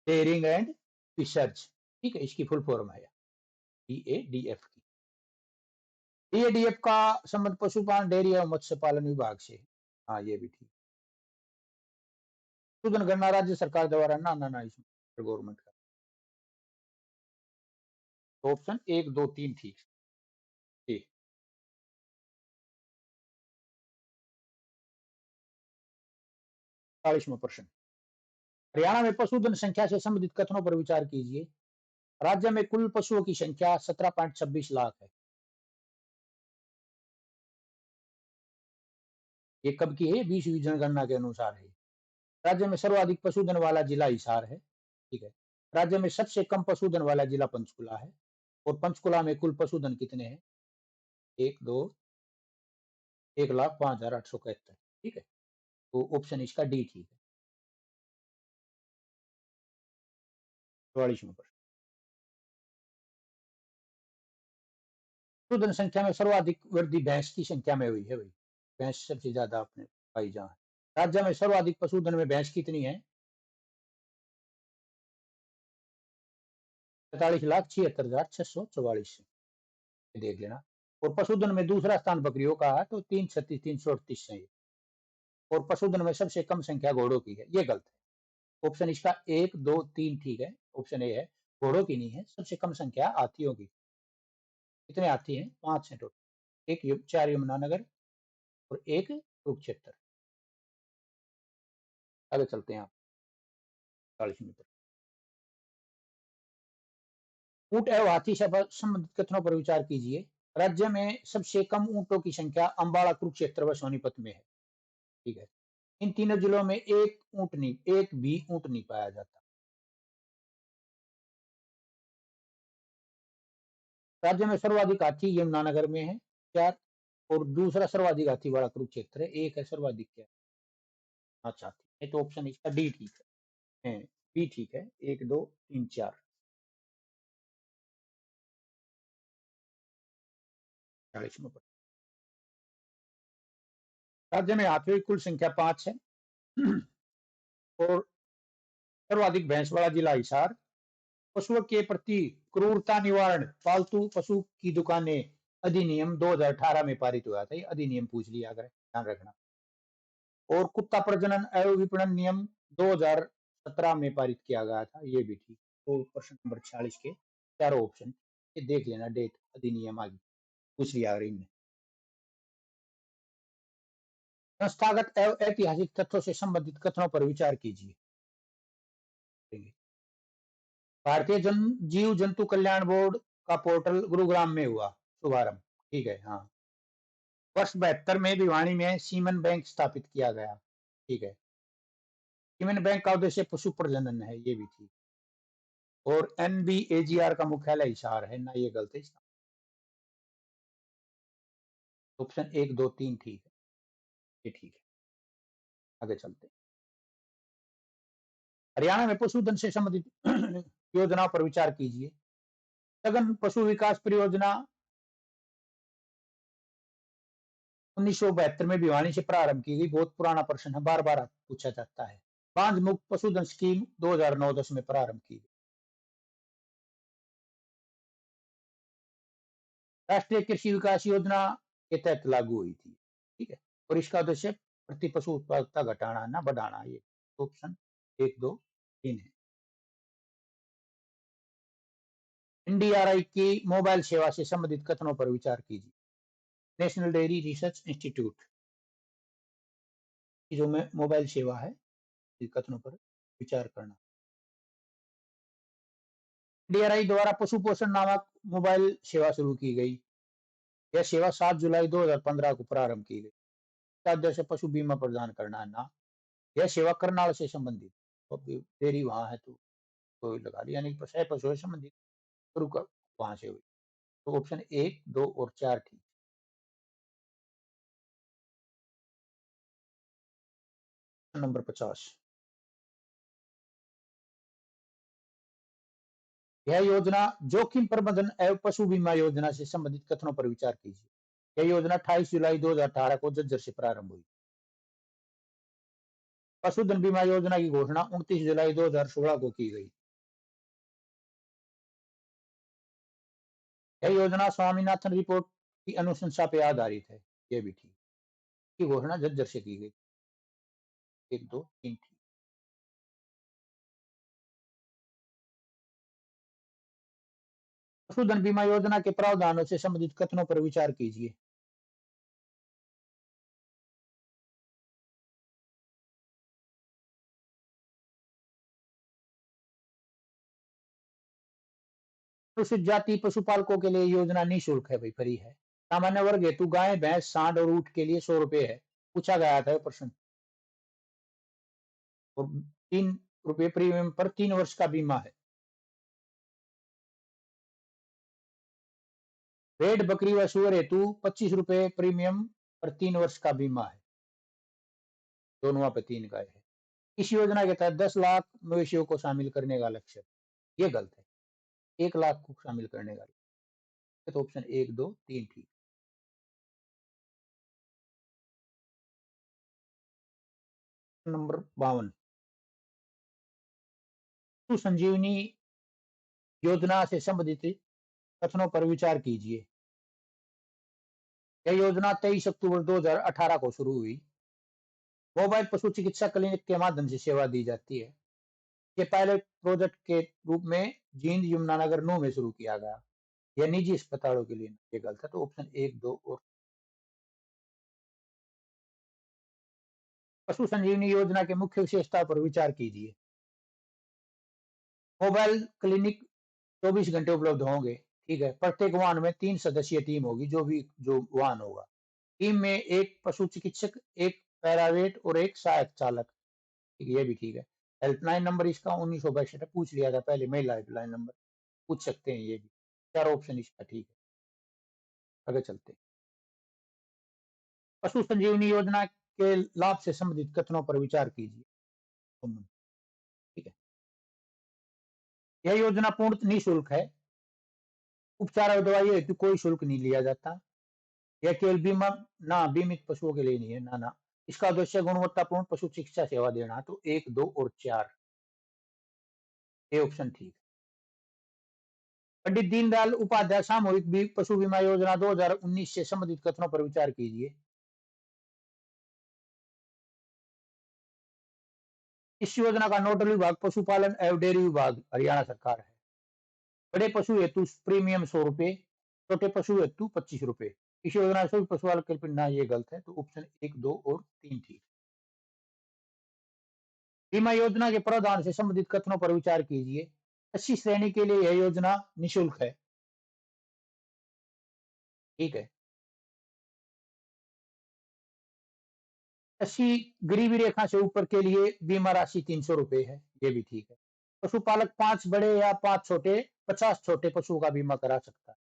Dairying and Fisheries, ठीक है, इसकी फुल फॉर्म है DADF की। DADF का संबंध पशुपालन, डेयरी एवं मत्स्य पालन विभाग से। हाँ, ये भी ठीक। पशुधन गणना राज्य सरकार द्वारा ना इसमें गवर्नमेंट का। तो ऑप्शन 1 2 3 ठीक है। 40वां प्रश्न, हरियाणा में पशुधन संख्या से संबंधित कथनों पर विचार कीजिए। राज्य में कुल पशुओं की संख्या 17.26 लाख है। ये कब की है? 20वीं जनगणना के अनुसार है। राज्य में सर्वाधिक पशुधन वाला जिला हिसार है, ठीक है। राज्य में सबसे कम पशुधन वाला जिला पंचकुला है। और पंचकुला में कुल पशुधन कितने हैं? 1,05,871, ठीक है। तो ऑप्शन इसका डी ठीक है। 44वां प्रश्न, पशुधन संख्या में सर्वाधिक वृद्धि भैंस की संख्या में हुई है भाई। भैंस सबसे ज्यादा आपने पाई जहां। राज्य में सर्वाधिक पशुधन में भैंस कितनी है? 43,76,644, देख लेना। और पशुधन में दूसरा स्थान बकरियों का है, तो 3,36,338 है। और पशुधन में सबसे कम संख्या घोड़ों की है, ये गलत है। ऑप्शन इसका 1 2 3 ठीक है। ऑप्शन ए है, घोड़ों की नहीं है, सबसे कम संख्या हाथियों की। कितने हाथी हैं? 5 है टोटल। 4 यमुनानगर और 1 कुरुक्षेत्र। आगे चलते हैं आप। 40वीं पर ऊंट एवं हाथी से संबंधित कथनों पर विचार कीजिए। राज्य में सबसे कम ऊंटों की संख्या अंबाला, कुरुक्षेत्र व सोनीपत में है, ठीक है। इन तीनों जिलों में एक भी ऊंट नहीं पाया जाता। राज्य में सर्वाधिक हाथी यमुनानगर में है, 4। और दूसरा सर्वाधिक हाथी वाला कुरुक्षेत्र है, 1 है सर्वाधिक क्या? अच्छा, हाथी है, तो ऑप्शन इसका डी ठीक है। बी ठीक है, 1 2 3 4। 40वां प्रश्न, राज्य में हाथियों की कुल संख्या 5 है और सर्वाधिक भैंस वाला जिला हिसार। पशुओं के प्रति क्रूरता निवारण, पालतू पशु की दुकानें अधिनियम 2018 में पारित हुआ था। ये अधिनियम पूछ लिया अगर, ध्यान रखना। और कुत्ता प्रजनन एवं विपणन नियम 2017 में पारित किया गया था, ये भी ठीक। तो प्रश्न नंबर 46 के चारों ऑप्शन ये देख लेना, डेट अधिनियम आगे पूछ लिया अगर इनमें। संस्थागत एवं ऐतिहासिक तथ्यों से संबंधित कथनों पर विचार कीजिए। भारतीय जीव जंतु कल्याण बोर्ड का पोर्टल गुरुग्राम में हुआ शुभारंभ, ठीक है। हाँ, वर्ष 72 में भिवानी में सीमन बैंक स्थापित किया गया, ठीक है। सीमन बैंक का उद्देश्य पशु प्रजनन है, ये भी ठीक। और NBAGR का मुख्यालय हिसार है ना, ये गलत है। ऑप्शन 1 2 3 ठीक है, ये ठीक है। आगे चलते हैं। हरियाणा में पशुधन से संबंधित योजनाओं पर विचार कीजिए। सघन पशु विकास परियोजना 1972 में भिवानी से प्रारंभ की गई, बहुत पुराना प्रश्न है, बार बार पूछा जाता है। बांध मुक्त पशुधन स्कीम 2009-10 में प्रारंभ की गई। राष्ट्रीय कृषि विकास योजना के तहत लागू हुई थी, ठीक है। और इसका उद्देश्य प्रति पशु उत्पादकता घटाना ना बढ़ाना, ये ऑप्शन 1 2 3 है। NDRI की मोबाइल सेवा से संबंधित कथनों पर विचार कीजिए। नेशनल डेयरी रिसर्च इंस्टीट्यूट की जो मोबाइल सेवा है, कथनों पर विचार करना। NDRI द्वारा पशु पोषण नामक मोबाइल सेवा शुरू की गई। यह सेवा 7 जुलाई 2015 को प्रारंभ की गई। इसका उद्देश्य पशु बीमा प्रदान करना है ना। यह सेवा करनाल से संबंधित, डेयरी वहां है तो लगा लिया, यानी पशु से संबंधित शुरू कर वहां से हुई। तो ऑप्शन 1 2 और 4 ठीक। नंबर 50, यह योजना जोखिम प्रबंधन एवं पशु बीमा योजना से संबंधित कथनों पर विचार कीजिए। यह योजना 28 जुलाई 2018 को झज्जर से प्रारंभ हुई। पशुधन बीमा योजना की घोषणा 29 जुलाई 2016 को की गई। यह योजना स्वामीनाथन रिपोर्ट की अनुशंसा पर आधारित है, यह भी ठीक। की घोषणा झज्जर से की गई। 1 2 3 ठीक। पशुधन बीमा योजना के प्रावधानों से संबंधित कथनों पर विचार कीजिए। अनुसूचित जाति पशुपालकों के लिए योजना निःशुल्क है, भाई फ्री है। सामान्य वर्ग हेतु गाय भैंस सांड और ऊंट के लिए 100 रुपए है, पूछा गया था प्रश्न। और 3 रुपए प्रीमियम पर 3 वर्ष का बीमा है। भेड़ बकरी व सुअर हेतु 25 रुपए प्रीमियम पर 3 वर्ष का बीमा है। दोनों पे 3 गाय है। इस योजना के तहत 10 लाख मवेशियों को शामिल करने का लक्ष्य, ये गलत है। 1 लाख को शामिल करने का लक्ष्य। तो ऑप्शन 1 2 3 ठीक। नंबर 52, संजीवनी योजना से संबंधित कथनों पर विचार कीजिए। यह योजना 23 अक्टूबर 2018 को शुरू हुई। मोबाइल पशु चिकित्सा क्लिनिक के माध्यम से सेवा दी जाती है। ये पायलट प्रोजेक्ट के रूप में जींद यमुनानगर 9 में शुरू किया गया। यह निजी अस्पतालों के लिए, ये गलत है। तो ऑप्शन 1 2 और पशु संजीवनी योजना के मुख्य विशेषता पर विचार कीजिए। मोबाइल क्लिनिक 24 घंटे उपलब्ध होंगे, ठीक है। प्रत्येक वाहन में 3 सदस्यीय टीम होगी, जो वाहन होगा। टीम में एक पशु चिकित्सक, एक पैरावेट और एक सहायक चालक, ये भी ठीक है। हेल्पलाइन नंबर इसका 1962 पूछ लिया था पहले, महिला हेल्पलाइन नंबर पूछ सकते हैं, ये भी। चार ऑप्शन इसका ठीक है। आगे चलते हैं। पशु संजीवनी योजना के लाभ से संबंधित कथनों पर विचार कीजिए, ठीक है। यह योजना पूर्ण निःशुल्क है। उपचार और दवाइयों हेतु कोई शुल्क नहीं लिया जाता। यह केवल बीमा ना बीमित पशुओं के लिए नहीं है, ना। इसका उद्देश्य गुणवत्तापूर्ण पशु चिकित्सा सेवा देना। तो 1 2 और 4, ये ऑप्शन ठीक है। पंडित दीनदयाल उपाध्याय सामूहिक पशु बीमा योजना 2019 से संबंधित कथनों पर विचार कीजिए। इस योजना का नोडल विभाग पशुपालन एवं डेयरी विभाग हरियाणा सरकार है। बड़े पशु हेतु प्रीमियम 100 रुपए, छोटे पशु हेतु 25 रुपए। इस योजना से सभी पशुपालक के लिए ना, ये गलत है, तो ऑप्शन 1, 2 और 3 ठीक। बीमा योजना के प्रावधान से संबंधित कथनों पर विचार कीजिए। 80 श्रेणी के लिए यह योजना निःशुल्क है। ठीक है। 80 गरीबी रेखा से ऊपर के लिए बीमा राशि 300 रुपए है, ये भी ठीक है। पशुपालक 5 बड़े या 5 छोटे 50 छोटे पशुओं का बीमा करा सकता है।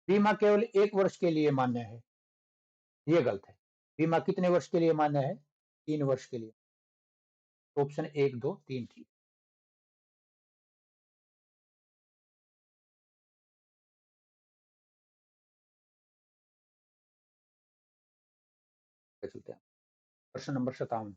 बीमा केवल 1 वर्ष के लिए मान्य है, ये गलत है। बीमा कितने वर्ष के लिए मान्य है? 3 वर्ष के लिए। ऑप्शन 1, 2, 3 ठीक। चलते हैं प्रश्न नंबर 57।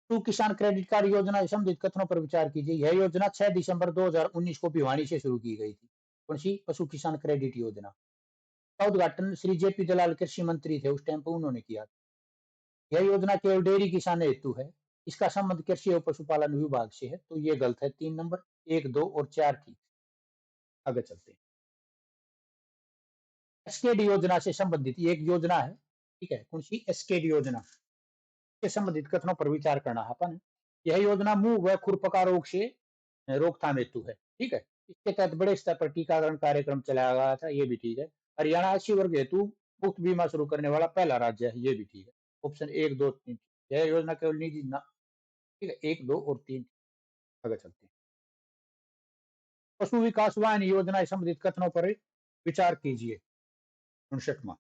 टू किसान क्रेडिट कार्ड योजना से संबंधित कथनों पर विचार कीजिए। यह योजना 6 दिसंबर 2019 को भिवानी से शुरू की गई थी। कौन सी? पशु किसान क्रेडिट योजना का उद्घाटन श्री जेपी दलाल कृषि मंत्री थे, उस टाइम पर उन्होंने किया। यह योजना केवल डेयरी किसान हेतु है। इसका संबंध कृषि एवं पशुपालन विभाग से है, तो ये गलत है। 3 नंबर, 1, 2 और 4 ठीक। आगे चलते हैं। एसकेड योजना से संबंधित ये एक योजना है, ठीक है। कौन सी? एसकेड योजना से संबंधित कथनों पर विचार करना है अपन। यह योजना मुंह व खुरपका रोग से रोकथाम हेतु है, ठीक है। इसके तहत बड़े स्तर पर टीकाकरण कार्यक्रम चलाया गया था, ये भी ठीक है। हरियाणा 80 वर्ग हेतु मुफ्त बीमा शुरू करने वाला पहला राज्य है, ये भी ठीक है। ऑप्शन 1, 2, 3। यह योजना केवल निजी ना, ठीक है। 1, 2 और 3। आगे चलते हैं। पशु विकास वाहन योजना से संबंधित कथनों पर विचार कीजिए। 59वां।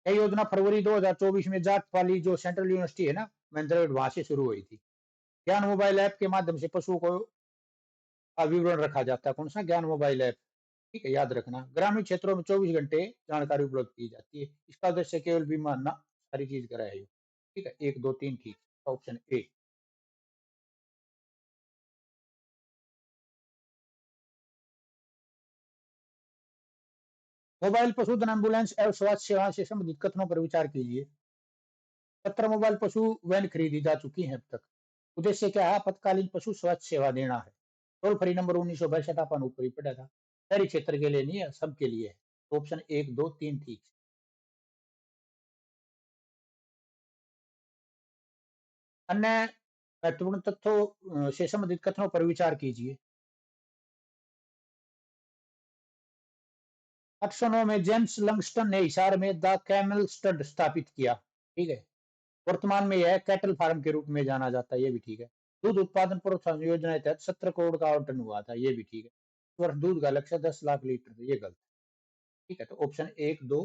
यह योजना फरवरी 2024 में जाट वाली जो सेंट्रल यूनिवर्सिटी है ना, महेंद्रगढ़, वहां से शुरू हुई थी। ज्ञान मोबाइल ऐप के माध्यम से पशुओं को का विवरण रखा जाता है। कौन सा? ज्ञान मोबाइल ऐप, ठीक है, याद रखना। ग्रामीण क्षेत्रों में 24 घंटे जानकारी उपलब्ध की जाती है। इसका उद्देश्य केवल बीमा ना, सारी चीज कराए, ठीक है। 1, 2, 3 ठीक। Option A. मोबाइल पशुधन एम्बुलेंस एवं स्वास्थ्य सेवा से संबंधित कथनों पर विचार कीजिए। 17 मोबाइल पशु वैन खरीदी जा चुकी हैं अब तक। उद्देश्य क्या है? आपातकालीन पशु स्वास्थ्य सेवा देना है। टोल फ्री नंबर 1962 अपन ऊपर ही पढ़ा था। शहरी क्षेत्र के लिए नहीं है, सबके लिए है। ऑप्शन 1, 2, 3 ठीक। अन्य महत्वपूर्ण तथ्यों से संबंधित कथनों पर विचार कीजिए। 809 में जेम्स लंगस्टन ने हिसार में द कैमल स्टड स्थापित किया, ठीक है। वर्तमान में यह कैटल फार्म के रूप में जाना जाता है, ये भी ठीक है। दूध उत्पादन प्रोत्साहन योजना के तहत 17 करोड़ का आवंटन हुआ था, ये भी ठीक है। इस वर्ष दूध का लक्ष्य 10 लाख लीटर, ये गलत, ठीक है। तो ऑप्शन 1, 2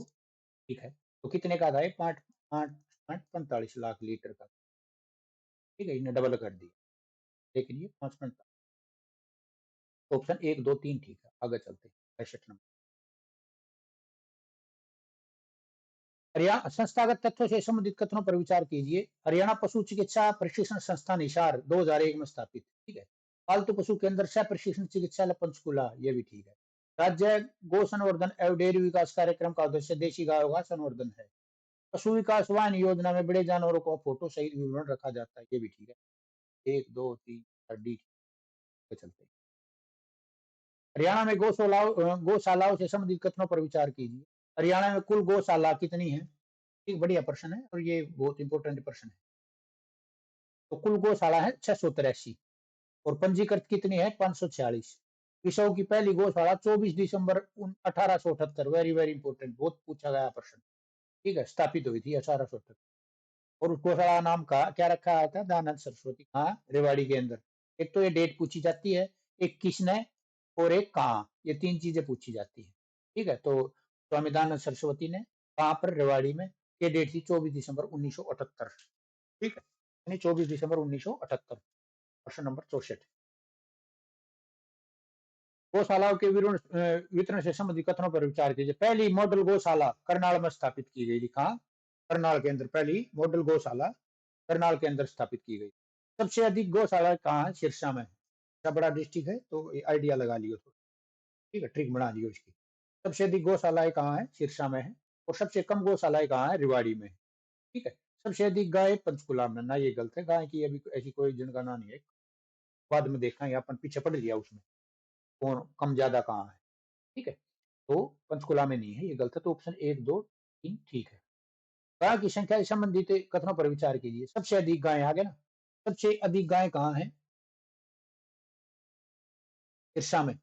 ठीक है। तो कितने का था? 5.45 लाख लीटर का, ठीक है। इन्हें डबल कर दिया, लेकिन ये 5.45। ऑप्शन 1, 2, 3 ठीक है। आगे चलते हैं। 65 नंबर। हरियाणा संस्थागत तथ्यों से संबंधित कथनों पर विचार कीजिए। हरियाणा पशु चिकित्सा प्रशिक्षण संस्थान हिसार 2001 में स्थापित, ठीक है। पालतू पशु केंद्र सह प्रशिक्षण चिकित्सालय पंचकुला, ये भी ठीक है। राज्य गो संवर्धन एवं डेयरी विकास कार्यक्रम का उद्देश्य देशी गायों का संवर्धन है। पशु विकास वाहन योजना में बड़े जानवरों को फोटो सहित विवरण रखा जाता है, ये भी ठीक है। 1, 2, 3 डी पे चलते हैं। हरियाणा में गौशालाओं से संबंधित कथनों पर विचार कीजिए। हरियाणा में कुल गौशाला कितनी है? एक बढ़िया प्रश्न है और ये बहुत इंपॉर्टेंट प्रश्न है। तो कुल गौशाला है 683 और पंजीकृत कितनी है? 546। विश्व की पहली गौशाला 24 दिसंबर 1878, वेरी वेरी इंपॉर्टेंट, बहुत पूछा गया प्रश्न, ठीक है, स्थापित हुई थी 1878। और उस गौशाला का नाम का क्या रखा गया था? दयानंद सरस्वती। हाँ, रेवाड़ी के अंदर। एक तो ये डेट पूछी जाती है, एक किसने और एक कहाँ, ये 3 चीजें पूछी जाती है, ठीक है। तो स्वामी दयानंद सरस्वती ने कहाँ पर? रेवाड़ी में। ये डेट थी 24 दिसंबर 1978, ठीक है। यानी 24 दिसंबर 1978। प्रश्न नंबर 64। गौशालाओं के वितरण से संबंधित कथनों पर विचार कीजिए। पहली मॉडल गौशाला करनाल में स्थापित की गई थी। कहाँ? करनाल के अंदर पहली मॉडल गौशाला करनाल के अंदर स्थापित की गई। सबसे अधिक गौशाला कहाँ है? सिरसा में। इतना बड़ा डिस्ट्रिक्ट है तो आइडिया लगा लियो तो, ठीक है, ट्रिक बना लियो इसकी। सबसे अधिक गौशालाएं कहाँ है? सिरसा में है। और सबसे कम गौशालाएं कहाँ है? रिवाड़ी में। ठीक है। सबसे अधिक गाय पंचकुला में। ना, ये गलत है, गाय की अभी ऐसी कोई जनगणना नहीं है, बाद में देखेंगे, अपन पीछे पढ़ लिया उसमें कौन कम ज्यादा कहाँ है। ठीक है, तो पंचकुला में नहीं है, ये गलत है, तो ऑप्शन 1, 2, 3 ठीक है। गाय की संख्या से संबंधित कथनों पर विचार कीजिए। सबसे अधिक गाय आ गया ना, सबसे अधिक गाय कहाँ है? सिरसा में।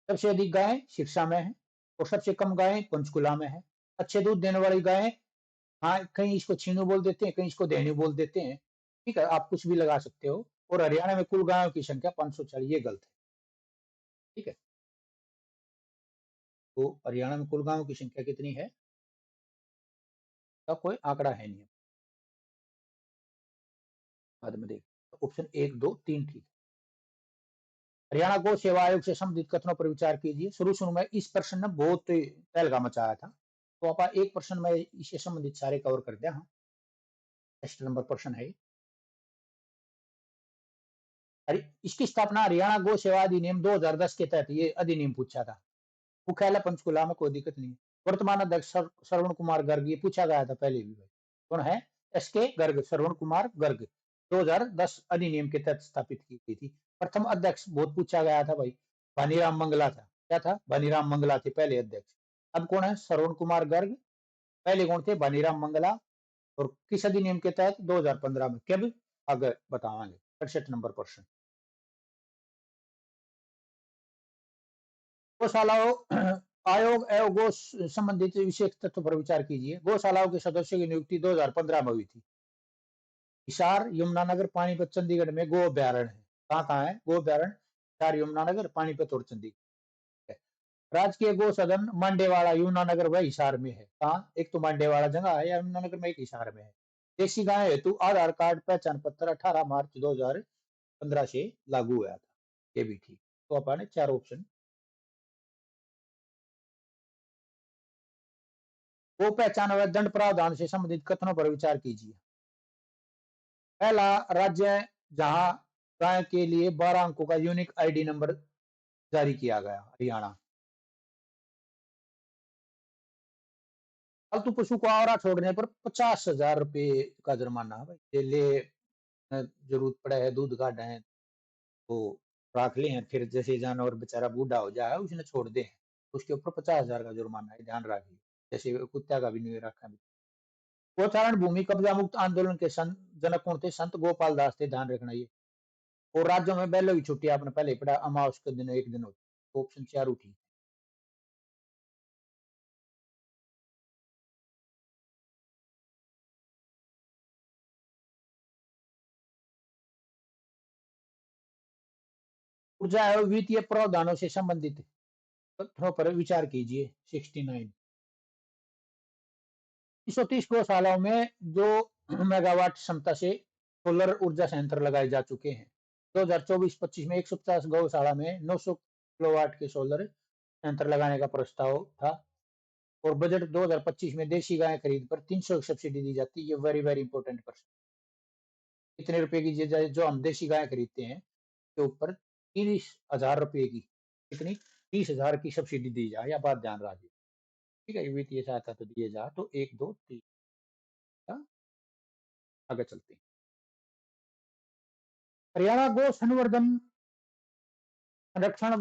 सबसे अधिक गाय सिरसा में है और सबसे कम गाय पंचकुला में है। अच्छे दूध देने वाली गाय, हाँ, कहीं इसको छीनू बोल देते हैं, कहीं इसको देनू बोल देते हैं। ठीक है, आप कुछ भी लगा सकते हो। और हरियाणा में कुल गायों की संख्या 540, ये गलत है। ठीक है, तो हरियाणा में कुल गायों की संख्या कितनी है? का कोई आंकड़ा है नहीं, बाद में देख। ऑप्शन 1, 2, 3 ठीक। हरियाणा गौ सेवा आयोग से संबंधित कथनों पर विचार कीजिए। शुरू शुरू में इस प्रश्न ने बहुत तहलका मचाया था, तो आप एक प्रश्न में इससे संबंधित सारे कवर कर दिया। हाँ, नेक्स्ट नंबर प्रश्न है। इसकी स्थापना हरियाणा गौ सेवा अधिनियम 2010 के तहत ये अधिनियम पूछा था। मुख्यालय पंचकुला में, कोई दिक्कत नहीं। वर्तमान अध्यक्ष श्रवण कुमार गर्ग, ये पूछा गया था पहले भी। कौन है? एसके गर्ग, श्रवण कुमार गर्ग। 2010 अधिनियम के तहत स्थापित की गई थी। प्रथम अध्यक्ष बहुत पूछा गया था भाई, भानीराम मंगला था। क्या था? भानीराम मंगला थे पहले अध्यक्ष। अब कौन है? श्रवण कुमार गर्ग। पहले कौन थे? भानीराम मंगला। और किस अधिनियम के तहत? 2015 में। कब? आगे बतावांगे। 68 नंबर प्रश्न। गौशालाओं आयोग एवं गौ संबंधित विशेष तथ्यों पर विचार कीजिए। गौशालाओं के सदस्यों की नियुक्ति 2015 में हुई थी। हिसार, यमुनानगर, पानीपत, चंडीगढ़ में गो अभ्यारण्य है। कहाँ कहाँ है गो अभ्यारण्य? हिसार, यमुनानगर, पानीपत और चंडीगढ़। राजकीय गो सदन मांडेवाड़ा, यमुनानगर व हिसार में है। कहाँ? एक तो मांडेवाड़ा जगह है यमुनानगर में, एक हिसार में है। देशी गाय हेतु आधार कार्ड पहचान पत्र 18 मार्च 2015 से लागू हुआ था। ये भी ठीक। तो अपन 4 ऑप्शन। गो पहचान व दंड प्रावधान से संबंधित कथनों पर विचार कीजिए। पहला राज्य जहां गाय के लिए 12 अंकों का यूनिक आईडी नंबर जारी किया गया, हरियाणा। पालतू पशु को आवारा छोड़ने पर 50,000 रुपए का जुर्माना है भाई। ले जरूरत पड़े है, दूध काटे हैं तो राख ले हैं, फिर जैसे जानवर बेचारा बूढ़ा हो जाए उसने छोड़ दे, उसके ऊपर 50,000 का जुर्माना है, ध्यान रखिए। जैसे कुत्ता का भी नहीं रखा। गोचारण भूमि कब्जा मुक्त आंदोलन के जनक कौन थे? संत गोपाल दास थे, ध्यान रखना ये। और राज्यों में बैलों की छुट्टी आपने पहले पढ़ा, अमावस के दिन एक दिन होती। ऑप्शन 4 उठी। ऊर्जा एवं वित्तीय प्रावधानों से संबंधित तथ्यों पर विचार कीजिए। 69। 130 गौशालाओं में 2 मेगावाट क्षमता से सोलर ऊर्जा संयंत्र लगाए जा चुके हैं। 2024-25 में 150 गौशाला में 900 किलोवाट के सोलर संयंत्र लगाने का प्रस्ताव था। और बजट 2025 में देशी गाय खरीद पर 300 सब्सिडी दी जाती है। ये वेरी वेरी इंपॉर्टेंट पर्सन। कितने रुपए की जो हम देशी गाय खरीदते हैं के ऊपर 30,000 रुपए की, कितनी? 30,000 की सब्सिडी दी जाए, या बात ध्यान रखिए। ठीक है, वित्तीय सहायता तो दिए जा, तो 1, 2, 3 का। आगे चलते हैं। हरियाणा गो संवर्धन संरक्षण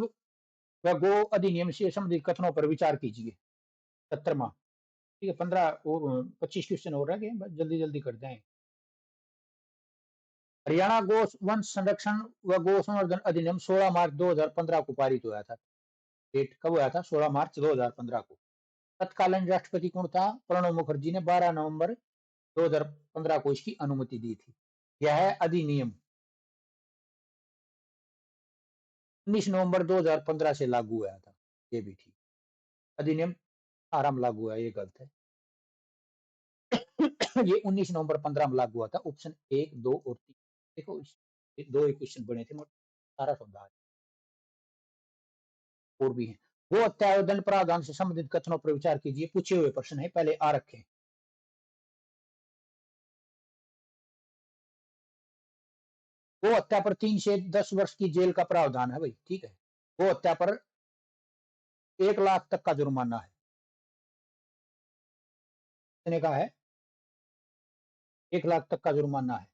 व गो अधिनियम से संबंधित कथनों पर विचार कीजिए। 17वां। ठीक है, 15 और 25 क्वेश्चन हो रहा है, जल्दी जल्दी कर जाए। हरियाणा गो वंश संरक्षण व गो संवर्धन अधिनियम 16 मार्च 2015 को पारित हुआ था। डेट कब हुआ था? 16 मार्च 2015 को। तत्कालीन राष्ट्रपति कौन था? प्रणब मुखर्जी ने 12 नवंबर 2015 को इसकी अनुमति दी थी। यह अधिनियम 19 नवंबर 2015 से लागू हुआ था। ये भी ठीक। अधिनियम आराम लागू हुआ, ये गलत है। ये 19 नवंबर 15 में लागू हुआ था। ऑप्शन 1, 2 और 3। देखो, दो एक क्वेश्चन बने थे, सारा सौदा और भी है। वो हत्या दंड प्रावधान से संबंधित कथनों पर विचार कीजिए। पूछे हुए प्रश्न है, पहले आ रखे। गो हत्या पर 3 से 10 वर्ष की जेल का प्रावधान है भाई, ठीक है। गो हत्या पर 1 लाख तक का जुर्माना है। कितने का है? 1 लाख तक का जुर्माना है।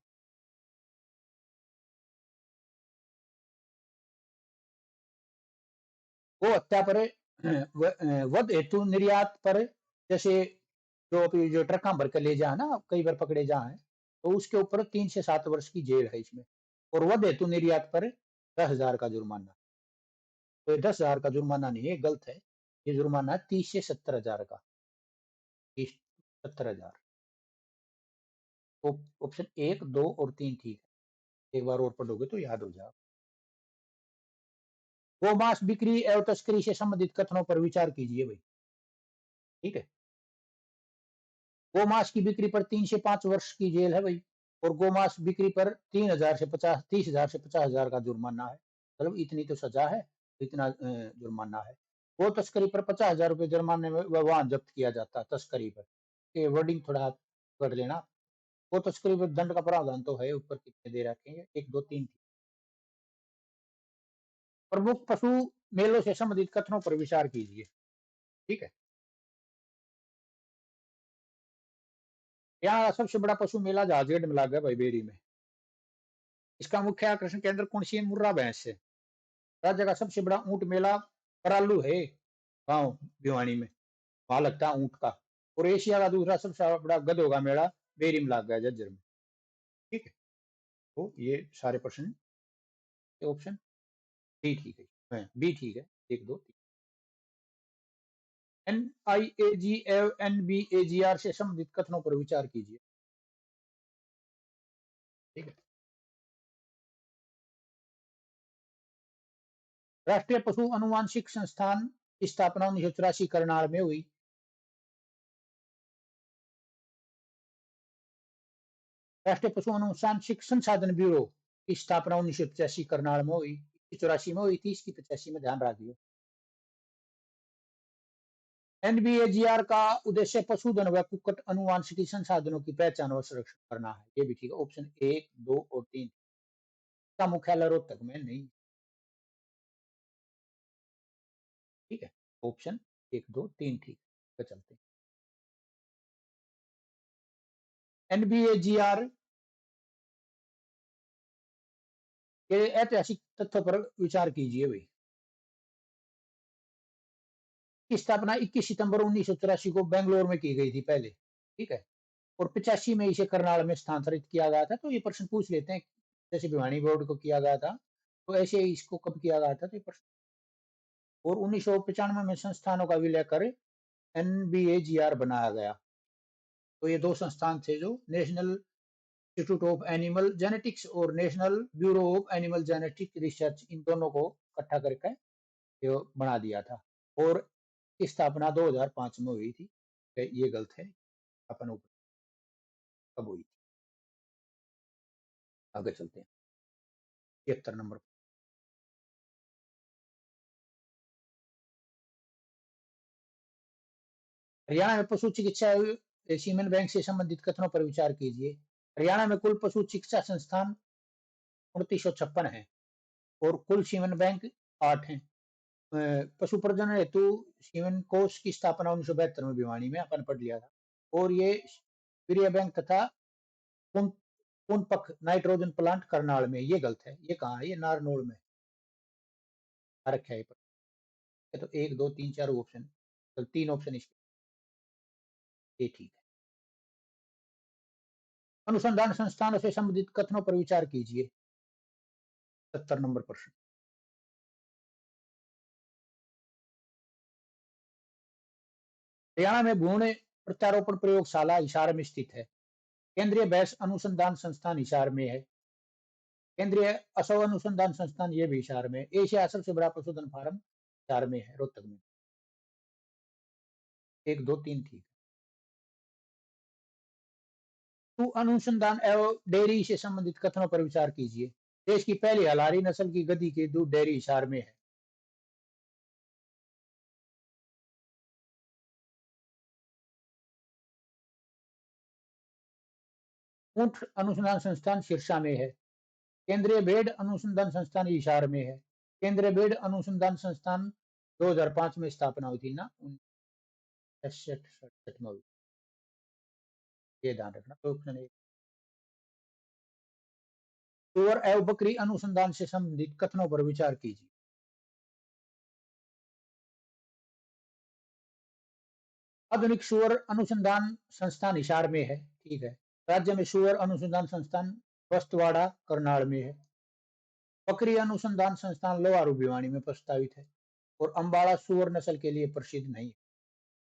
गो हत्या पर वध हेतु निर्यात पर, जैसे जो अभी जो ट्रक भर कर ले जा ना, कई बार पकड़े जा है, तो उसके ऊपर 3 से 7 वर्ष की जेल है इसमें। और वध हेतु निर्यात पर 10,000 का जुर्माना। तो ये 10,000 का जुर्माना नहीं है, गलत है। ये जुर्माना है 30 से 70,000 का। 30 70,000। तो ऑप्शन 1, 2 और 3 ठीक है। एक बार और पढ़ोगे तो याद हो जाएगा। गोमांस बिक्री एवं तस्करी से संबंधित कथनों पर विचार कीजिए भाई, ठीक है। गोमांस की बिक्री पर 3 से 5 वर्ष की जेल है भाई। और गोमांस बिक्री पर 3,000 से 50 30,000 से 50,000 का जुर्माना है। मतलब इतनी तो सजा है, इतना जुर्माना है। गो तस्करी पर 50,000 रुपए जुर्माने में वाहन जब्त किया जाता है तस्करी पर। ये वर्डिंग थोड़ा कर लेना। गो तस्करी पर दंड का प्रावधान तो है, ऊपर कितने दे रखे हैं, 1, 2, 3। प्रमुख पशु मेलों से संबंधित कथनों पर विचार कीजिए, ठीक है। यहाँ सबसे बड़ा पशु मेला जहाजगढ़ में लगा है भाई, बेरी में। इसका मुख्य आकर्षण केंद्र कुणसी मुर्रा भैंस है। राज्य का सबसे बड़ा ऊंट मेला परालू है, गांव भिवानी में। वहां लगता है ऊंट का। और एशिया का दूसरा सबसे बड़ा गधों का मेला बेरी में लग गया, झज्जर में, ठीक है। तो ये सारे प्रश्न के ऑप्शन डी ठीक है, बी ठीक है। 1, 2, 3। NIAG एवं NBAGR से संबंधित कथनों पर विचार कीजिए, ठीक है। राष्ट्रीय पशु अनुवांशिक संस्थान की स्थापना 1984 करनाल में हुई। राष्ट्रीय पशु अनुवांशिक संसाधन ब्यूरो की स्थापना 1985 करनाल में हुई। 84 में हुई थी, इसकी 85 में ध्यान रख दियो। NBAGR का उद्देश्य पशुधन व कुक्कुट अनुवांशिकी संसाधनों की पहचान व संरक्षण करना है। ये भी ठीक है। ऑप्शन 1, 2 और 3 का मुख्यालय रोहतक में नहीं, ठीक है। ऑप्शन 1, 2, 3 ठीक है। चलते हैं। NBAGR के ऐतिहासिक तथ्यों पर विचार कीजिए भाई। की स्थापना 21 सितंबर 1984 को बेंगलोर में की गई थी पहले, ठीक है। और 85 में इसे करनाल में स्थानांतरित किया गया था। तो ये प्रश्न पूछ लेते हैं, जैसे भिवानी बोर्ड को किया गया था, तो ऐसे ही इसको कब किया गया था, तो ये प्रश्न। और 1995 में संस्थानों का विलय कर NBAGR बनाया गया। तो ये दो संस्थान थे, जो national institute of animal genetics और national bureau of animal genetic research, इन दोनों को इकट्ठा करके ये बना दिया था। और की स्थापना 2005 में हुई थी। ये गलत है, अपन ऊपर कब हुई थी। आगे चलते हैं। 73 नंबर। हरियाणा में पशु चिकित्सा सीमेन बैंक से संबंधित कथनों पर विचार कीजिए। हरियाणा में कुल पशु चिकित्सा संस्थान 2956 है। और कुल सीमेन बैंक 8 है। पशु प्रजनन हेतु सीमेन कोष की स्थापना 1972 में भिवानी में अपन पढ़ लिया था। और ये वीर्य बैंक तथा पुनपक नाइट्रोजन प्लांट करनाल में। ये गलत है। ये कहाँ है? ये नारनौल में रखा है। तो 1, 2, 3, 4 ऑप्शन, तो 3 ऑप्शन इसके, ये ठीक है। अनुसंधान संस्थानों से संबंधित कथनों पर विचार कीजिए। 70 नंबर प्रश्न। हरियाणा में भ्रूण प्रत्यारोपण प्रयोगशाला हिसार में स्थित है। केंद्रीय भैंस अनुसंधान संस्थान हिसार में है। केंद्रीय असव अनुसंधान संस्थान ये भी हिसार में। एशिया सबसे बड़ा पशुधन फार्म हिसार में है, रोहतक में। 1, 2, 3 ठीक। तो अनुसंधान एवं डेयरी से संबंधित कथनों पर विचार कीजिए। देश की पहली हलारी नस्ल की गधी की दूध डेयरी हिसार में है। ऊंट अनुसंधान संस्थान सिरसा में है। केंद्रीय भेड़ अनुसंधान संस्थान हिसार में है। केंद्रीय भेड़ अनुसंधान संस्थान 2005 में स्थापना हुई थी ना, 1967 में हुई। ये ध्यान रखना। तो ऑप्शन ए। सुअर एवं बकरी अनुसंधान से संबंधित कथनों पर विचार कीजिए। आधुनिक सुअर अनुसंधान संस्थान हिसार में है, ठीक है। राज्य में सुअर अनुसंधान संस्थान वस्तवाड़ा करनाल में है। बकरी अनुसंधान संस्थान लोहारू भिवानी में प्रस्तावित है। और अंबाला सुअर नस्ल के लिए प्रसिद्ध नहीं है,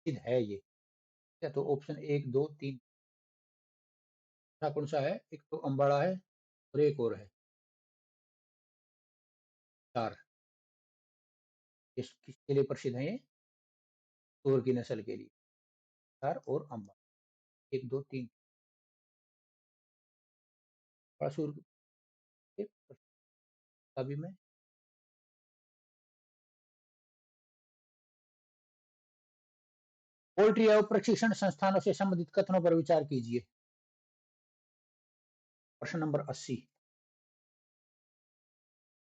प्रसिद्ध है ये। ठीक है, तो ऑप्शन 1, 2, 3 कौन सा है? एक तो अंबाला है और एक और है 4। किसके लिए प्रसिद्ध है ये? सुअर की नस्ल के लिए 4 और अंबाला। 1, 2, 3 सुअर के सभी में। पोल्ट्री एवं प्रशिक्षण संस्थानों से संबंधित कथनों पर विचार कीजिए। प्रश्न नंबर 80।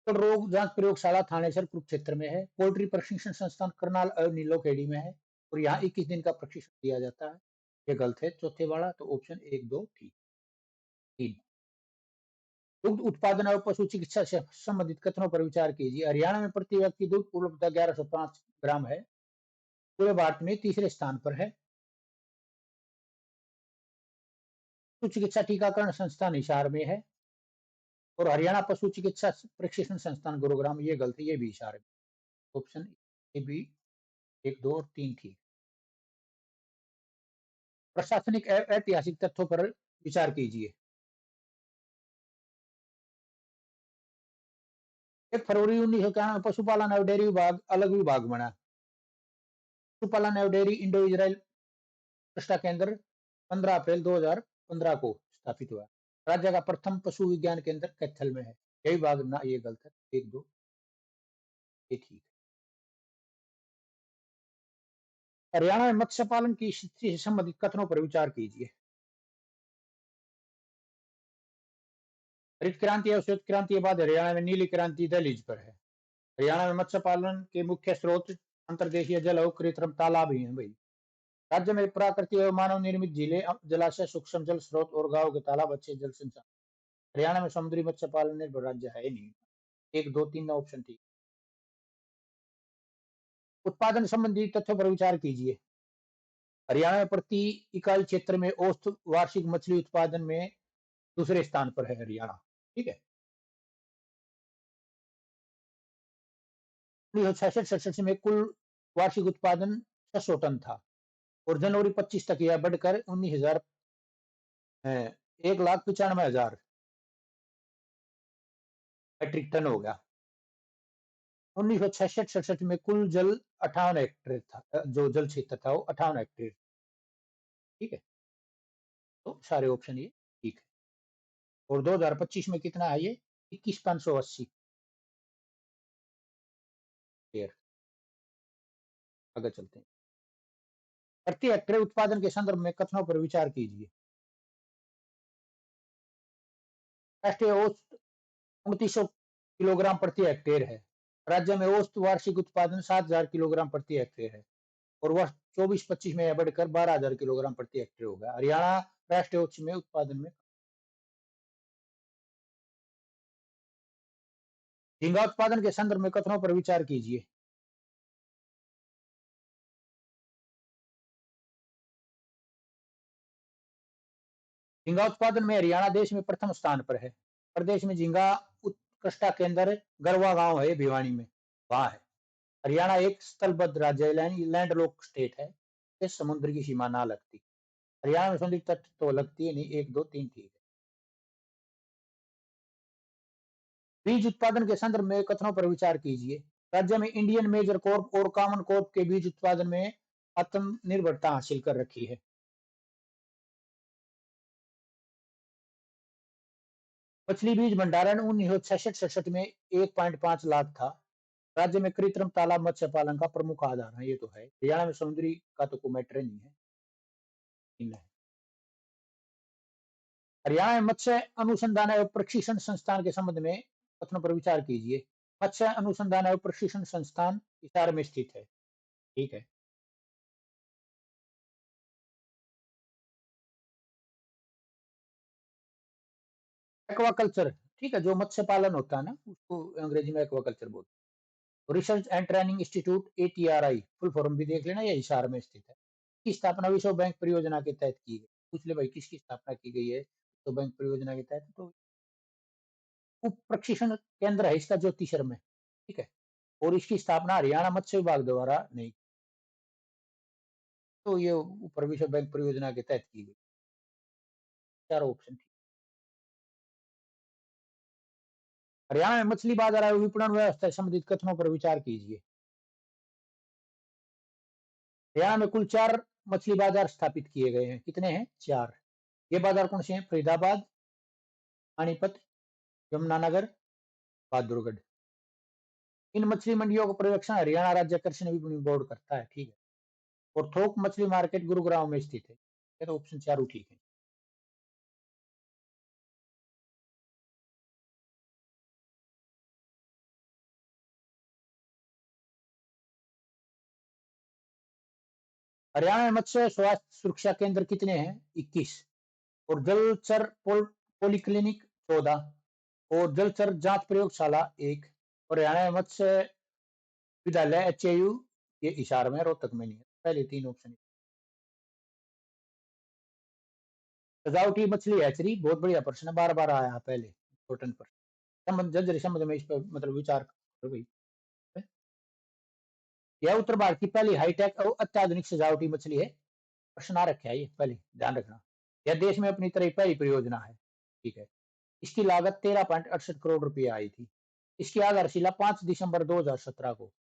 रोग जांच प्रयोगशाला थानेसर कुरुक्षेत्र में है। पोल्ट्री प्रशिक्षण संस्थान करनाल एवं नीलोखेड़ी में है और यहाँ 21 दिन का प्रशिक्षण दिया जाता है। ये गलत है चौथे वाला। तो ऑप्शन 1, 2, 3। दुग्ध उत्पादन एवं पशु चिकित्सा से संबंधित कथनों पर विचार कीजिए। हरियाणा में प्रति व्यक्ति दूध उपलब्धता 1105 ग्राम है, पूरे भारत में तीसरे स्थान पर है। पशु चिकित्सा टीकाकरण संस्थान हिसार में है और हरियाणा पशु चिकित्सा प्रशिक्षण संस्थान गुरुग्राम। ये गलत है, ये भी हिसार है। ऑप्शन ए बी 1, 2 और 3 ठीक। प्रशासनिक ऐतिहासिक तथ्यों पर विचार कीजिए। 1 फरवरी 1991 में पशुपालन एवं डेयरी विभाग अलग विभाग बना। पशुपालन एवं डेयरी इंडो इजराइल प्रतिष्ठा केंद्र 15 अप्रैल 2015 को स्थापित हुआ। राज्य का प्रथम पशु विज्ञान केंद्र कैथल में है। यही विभाग ना, ये गलत है। 1, 2 ये ठीक। हरियाणा में मत्स्य पालन की स्थिति से संबंधित कथनों पर विचार कीजिए। हरित क्रांति और श्वेत क्रांति के बाद हरियाणा में नीली क्रांति दहलीज पर है। हरियाणा में मत्स्य पालन के मुख्य स्रोत अंतर्देशीय जल और कृत्रिम तालाब ही हैं भाई। राज्य में प्राकृतिक और मानव निर्मित झीलें, जलाशय, सूक्ष्म जल स्रोत और गांव के तालाब अच्छे जल संसाधन। हरियाणा में समुद्री मत्स्य पालन निर्भर राज्य है नहीं। 1, 2, 3 ऑप्शन ठीक। उत्पादन संबंधी तथ्यों पर विचार कीजिए। हरियाणा में प्रति इकाई क्षेत्र में औसत वार्षिक मछली उत्पादन में दूसरे स्थान पर है हरियाणा, ठीक है। 1966-67 में कुल वार्षिक उत्पादन 600 टन था और जनवरी 25 तक यह बढ़कर 1,95,000 मीट्रिक टन हो गया। 1966-67 में कुल जल 58 हेक्टेयर था, जो जल क्षेत्र था वो 58 हेक्टेयर, ठीक है। तो सारे ऑप्शन ये ठीक है। और 2025 में कितना है ये? 21,580 हेक्टेयर। आगे चलते हैं। प्रति हेक्टेयर उत्पादन के संदर्भ में कथनों पर विचार कीजिए। राष्ट्रीय औसत 2900 किलोग्राम प्रति हेक्टेयर है। राज्य में औसत वार्षिक उत्पादन 7,000 किलोग्राम प्रति हेक्टेयर है और वह 24-25 में बढ़कर 12,000 किलोग्राम प्रति हेक्टेयर होगा। हरियाणा राष्ट्रीय औसत में उत्पादन में। झींगा उत्पादन के संदर्भ में कथनों पर विचार कीजिए। झींगा उत्पादन में हरियाणा देश में प्रथम स्थान पर है। प्रदेश में झींगा उत्कृष्टता केंद्र गरवा गांव है भिवानी में, वहां है। हरियाणा एक स्थलबद्ध राज्य लैंडलॉक स्टेट है। इस समुद्र की सीमा ना लगती। हरियाणा में समुद्री तट तो लगती है नहीं। 1, 2, 3 ठीक है। बीज उत्पादन के संदर्भ में कथनों पर विचार कीजिए। राज्य में इंडियन मेजर कॉर्प और कॉमन कॉर्प के बीज उत्पादन में आत्मनिर्भरता हासिल कर रखी है। मछली बीज भंडारण 1966-67 में 1.5 लाख था। राज्य में कृत्रिम तालाब मत्स्य पालन का प्रमुख आधार है। ये तो है। हरियाणा में समुद्री का तो कोई मैटर नहीं है। हरियाणा में मत्स्य अनुसंधान एवं प्रशिक्षण संस्थान के संबंध में कथनों पर विचार कीजिए। मत्स्य अनुसंधान एवं प्रशिक्षण संस्थान हिसार में स्थित है। ठीक है। एक्वाकल्चर, ठीक है, जो मत्स्य पालन होता है ना, उसको अंग्रेजी में एक्वाकल्चर बोलते हैं। Research and training institute ATRI full form भी देख लेना, ये हिसार में स्थित है। की स्थापना विश्व बैंक परियोजना के तहत की गई। पूछ ले भाई किसकी स्थापना की गई है विश्व बैंक परियोजना के तहत, तो उप प्रशिक्षण केंद्र है इसका ज्योतिषर में। ठीक है। और इसकी स्थापना हरियाणा मत्स्य विभाग द्वारा नहीं, तो ये ऊपर विश्व बैंक परियोजना के तहत की गई। चारों ऑप्शन थी। हरियाणा में मछली बाजार एवं विपणन व्यवस्था से संबंधित कथनों पर विचार कीजिए। हरियाणा में कुल 4 मछली बाजार स्थापित किए गए हैं। कितने हैं? 4। ये बाजार कौन से हैं? फरीदाबाद, पानीपत, यमुनानगर, बहादुरगढ़। इन मछली मंडियों का पर्यवेक्षण हरियाणा राज्य कृषि विपणन बोर्ड करता है। ठीक है। और थोक मछली मार्केट गुरुग्राम में स्थित है। ये तो ऑप्शन चारों ठीक है। हरियाणा में मत्स्य स्वास्थ्य सुरक्षा केंद्र कितने हैं? 21। और जलचर पॉलीक्लिनिक 14। और जलचर जांच प्रयोगशाला 1। और हरियाणा में मत्स्य विद्यालय एचएयू, ये हिसार में, रोहतक में नहीं है। पहले 3 ऑप्शन। सजावटी मछली हैचरी, बहुत बढ़िया प्रश्न, बार बार आया है पहले इम्पोर्टेंट पर। संबंध जर्जरी संबंध में इस पर मतलब विचार करो भाई। यह उत्तर भारत की पहली हाईटेक और अत्याधुनिक सजावटी मछली है। प्रश्न आ रखे है ये, पहले ध्यान रखना। यह देश में अपनी तरह पहली परियोजना है। ठीक है। इसकी लागत 13.68 करोड़ रुपए आई थी। इसकी आधारशिला 5 दिसंबर 2017 को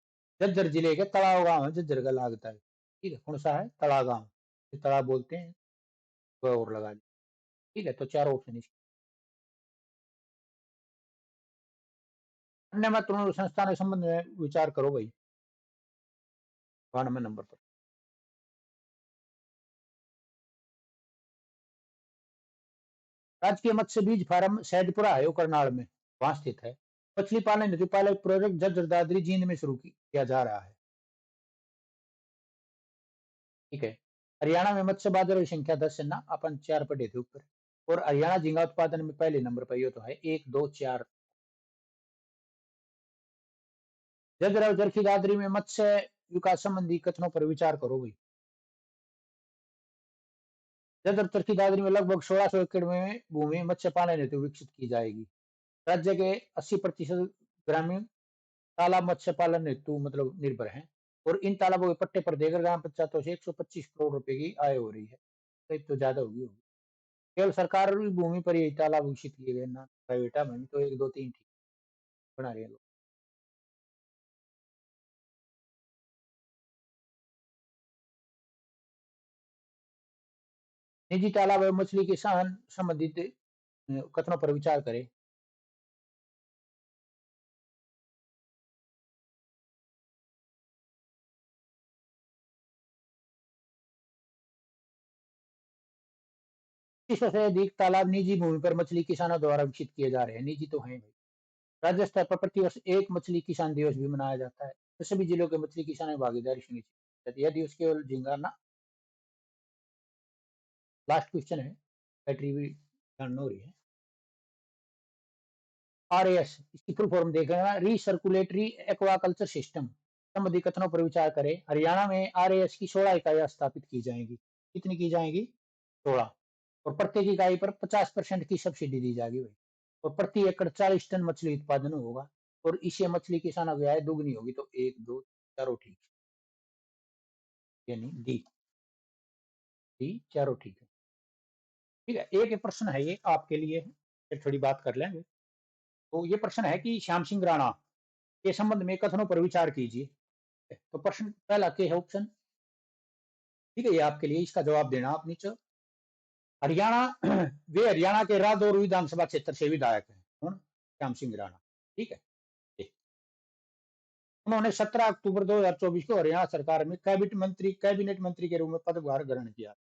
झज्जर जिले के तड़ाव गांव है, झज्जर का लागता है। ठीक है। कौन सा है? तड़ा गांव, तड़ा बोलते हैं, वह और लगा ली। ठीक है। तो 4 ऑप्शन इसके। अन्य महत्वपूर्ण संस्थान के संबंध में विचार करो भाई। 92 नंबर पर। राजकीय मत्स्य बीज फार्म सैदपुरा है, वो करनाल में, वहां स्थित है। मछली पालन हेतु पायलट प्रोजेक्ट झज्जर दादरी जींद में शुरू किया जा रहा है। ठीक है। हरियाणा में मत्स्य बाजारों की संख्या 10 है ना, अपन 4 पढ़े थे ऊपर। और हरियाणा झींगा उत्पादन में पहले नंबर पर, ये तो है 1 2 4। झज्जर और चरखी दादरी में मत्स्य विकास संबंधी कथनों पर विचार करो भाई। झज्जर चरखी दादरी में लगभग 1600 एकड़ में भूमि मत्स्य पालन हेतु विकसित की जाएगी। राज्य के 80% ग्रामीण तालाब मत्स्य पालन हेतु मतलब निर्भर हैं। और इन तालाबों के पट्टे पर देकर ग्राम पंचायतों से 125 करोड़ रुपए की आय हो रही है। तो ज्यादा होगी। केवल सरकारी भूमि पर यही तालाब विकसित किए गए ना, प्राइवेटा में भी तो 1 2 3 ठीक बना रहे हैं लोग। निजी तालाब एवं मछली किसान संबंधित कथनों पर विचार करें। इस से अधिक तालाब निजी भूमि पर मछली किसानों द्वारा विकसित किए जा रहे हैं। निजी तो हैं भाई। राज्य स्तर पर प्रतिवर्ष एक मछली किसान दिवस भी मनाया जाता है। तो सभी जिलों के मछली किसानों की भागीदारी सुनिश्चित की जाती है। यह दिवस केवल झींगा ना, लास्ट क्वेश्चन है, बैटरी भी रन हो रही है। आरएएस, इसकी फुल फॉर्म देख लेना, रीसर्कुलेटरी एक्वाकल्चर सिस्टम संबंधी कथनों पर विचार करें। हरियाणा में आरएएस की 16 इकाइयां स्थापित की जाएंगी। कितनी की जाएंगी? 16। और प्रत्येक इकाई पर 50% की सब्सिडी दी जाएगी भाई। और प्रति एकड़ 40 टन मछली उत्पादन होगा। और इससे मछली किसानों की आय दुगनी होगी। तो 1 2 चारों ठीक, यानी डी। डी चारों ठीक है। ठीक है। एक प्रश्न है ये आपके लिए, फिर थोड़ी बात कर लेंगे। तो ये प्रश्न है कि श्याम सिंह राणा के संबंध में कथनों पर विचार कीजिए। तो प्रश्न पहला के है ऑप्शन। ठीक है। ये आपके लिए, इसका जवाब देना आप नीचे। हरियाणा वे हरियाणा के रादौर विधानसभा क्षेत्र से विधायक हैं। कौन? श्याम सिंह राणा। ठीक है। उन्होंने 17 अक्टूबर 2024 को हरियाणा सरकार में कैबिनेट मंत्री के रूप में पदभार ग्रहण किया।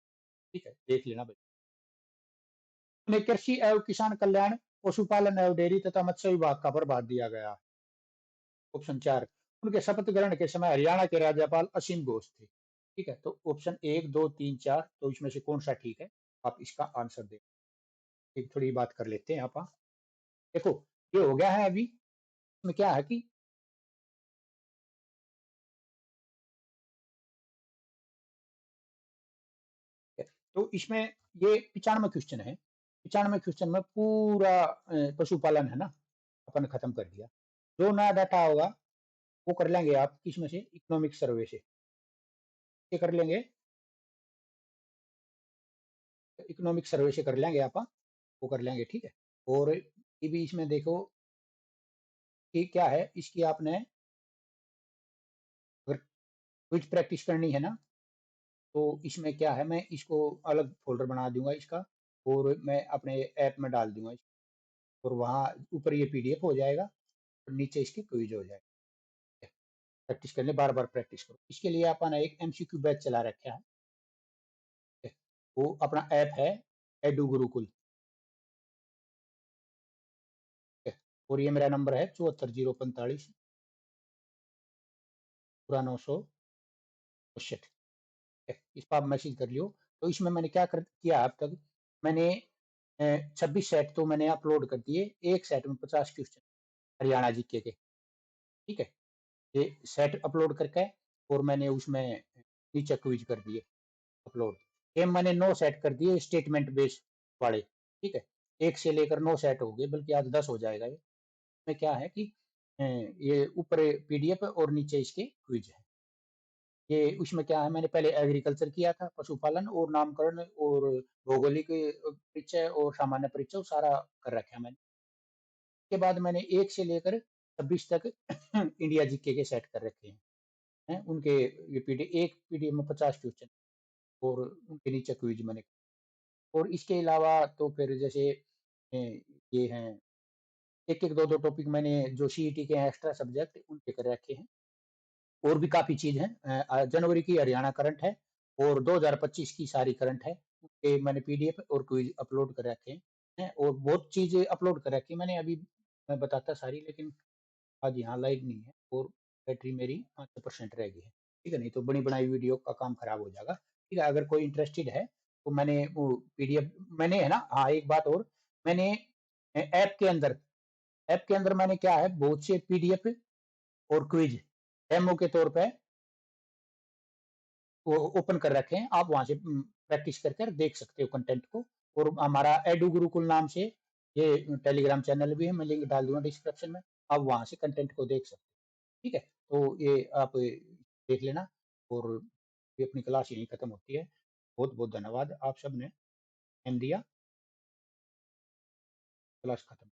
ठीक है। देख लेना भाई। उन्हें कृषि एवं किसान कल्याण, पशुपालन एवं डेयरी तथा मत्स्य विभाग का प्रभार दिया गया। ऑप्शन 4, उनके शपथ ग्रहण के समय हरियाणा के राज्यपाल असीम घोष थे। ठीक है, तो ऑप्शन 1, 2, 3, 4, तो इसमें से कौन सा ठीक है? आप इसका आंसर दें। एक थोड़ी बात कर लेते हैं आप। देखो, ये हो गया है अभी, इसमें क्या है कि तो इसमें ये 95 क्वेश्चन है। 95 क्वेश्चन में पूरा पशुपालन है ना, अपन खत्म कर दिया। जो नया डाटा होगा वो कर लेंगे आप किसमें से? इकोनॉमिक सर्वे से। ये कर लेंगे, इकोनॉमिक सर्वे से कर लेंगे आप, वो कर लेंगे, ठीक है। और ये भी इसमें देखो कि क्या है, इसकी आपने अगर क्विज प्रैक्टिस करनी है ना, तो इसमें क्या है, मैं इसको अलग फ़ोल्डर बना दूँगा इसका, और मैं अपने ऐप में डाल दूँगा और वहाँ ऊपर ये पीडीएफ हो जाएगा और नीचे इसकी क्विज हो जाएगा। प्रैक्टिस करने, बार-बार प्रैक्टिस करो। इसके लिए अपन एक एमसीक्यू बैच चला रखा है। वो अपना ऐप है एडू गुरुकुल। और ये मेरा नंबर है 74 045 पूरा 962। इस पर आप मैसेज कर लियो। तो इसमें मैंने क्या किया अब तक, मैंने 26 सेट तो मैंने अपलोड कर दिए, एक सेट में 50 क्वेश्चन हरियाणा जीके के, ठीक है। ये सेट अपलोड करके और मैंने उसमें नीचे क्विज कर दिए अपलोड। ये मैंने 9 सेट कर दिए स्टेटमेंट बेस्ड वाले, ठीक है। एक से लेकर 9 सेट हो गए, बल्कि आज 10 हो जाएगा ये। इसमें क्या है कि ये ऊपर पीडीएफ और नीचे इसके क्विज है। ये उसमें क्या है, मैंने पहले एग्रीकल्चर किया था, पशुपालन और नामकरण और भौगोलिक परिचय और सामान्य परिचय सारा कर रखा है मैंने। उसके बाद मैंने 1 से लेकर 26 तक इंडिया जीके के सेट कर रखे हैं। उनके ये एक पीडीएफ में 50 क्वेश्चन और उनके नीचे क्विज मैंने। और इसके अलावा तो फिर जैसे ये हैं, एक-एक, दो-दो टॉपिक मैंने जो सीईटी के एक्स्ट्रा सब्जेक्ट उनके कर रखे हैं। और भी काफ़ी चीज़ हैं। जनवरी की हरियाणा करंट है और 2025 की सारी करंट है। ये मैंने पीडीएफ और क्विज अपलोड कर रखे हैं और बहुत चीज़ें अपलोड कर रखी है मैंने। अभी मैं बताता सारी, लेकिन आज यहाँ लाइव नहीं है और बैटरी मेरी 5% रह गई है। ठीक है, नहीं तो बनी बनाई वीडियो का काम खराब हो जाएगा। ठीक है, अगर कोई इंटरेस्टेड है तो मैंने वो पीडीएफ मैंने है ना, हाँ एक बात और, मैंने ऐप के अंदर मैंने क्या है, बहुत से पीडीएफ और क्विज डेमो के तौर पे वो ओपन कर रखे हैं। आप वहां से प्रैक्टिस कर कर देख सकते हो कंटेंट को। और हमारा एडू गुरुकुल नाम से ये टेलीग्राम चैनल भी है, मैं लिंक डाल दूंगा डिस्क्रिप्शन में। आप वहां से कंटेंट को देख सकते हो, ठीक है। तो ये आप देख लेना। और ये अपनी क्लास यहीं खत्म होती है। बहुत बहुत धन्यवाद, आप सब ने टाइम दिया। क्लास खत्म।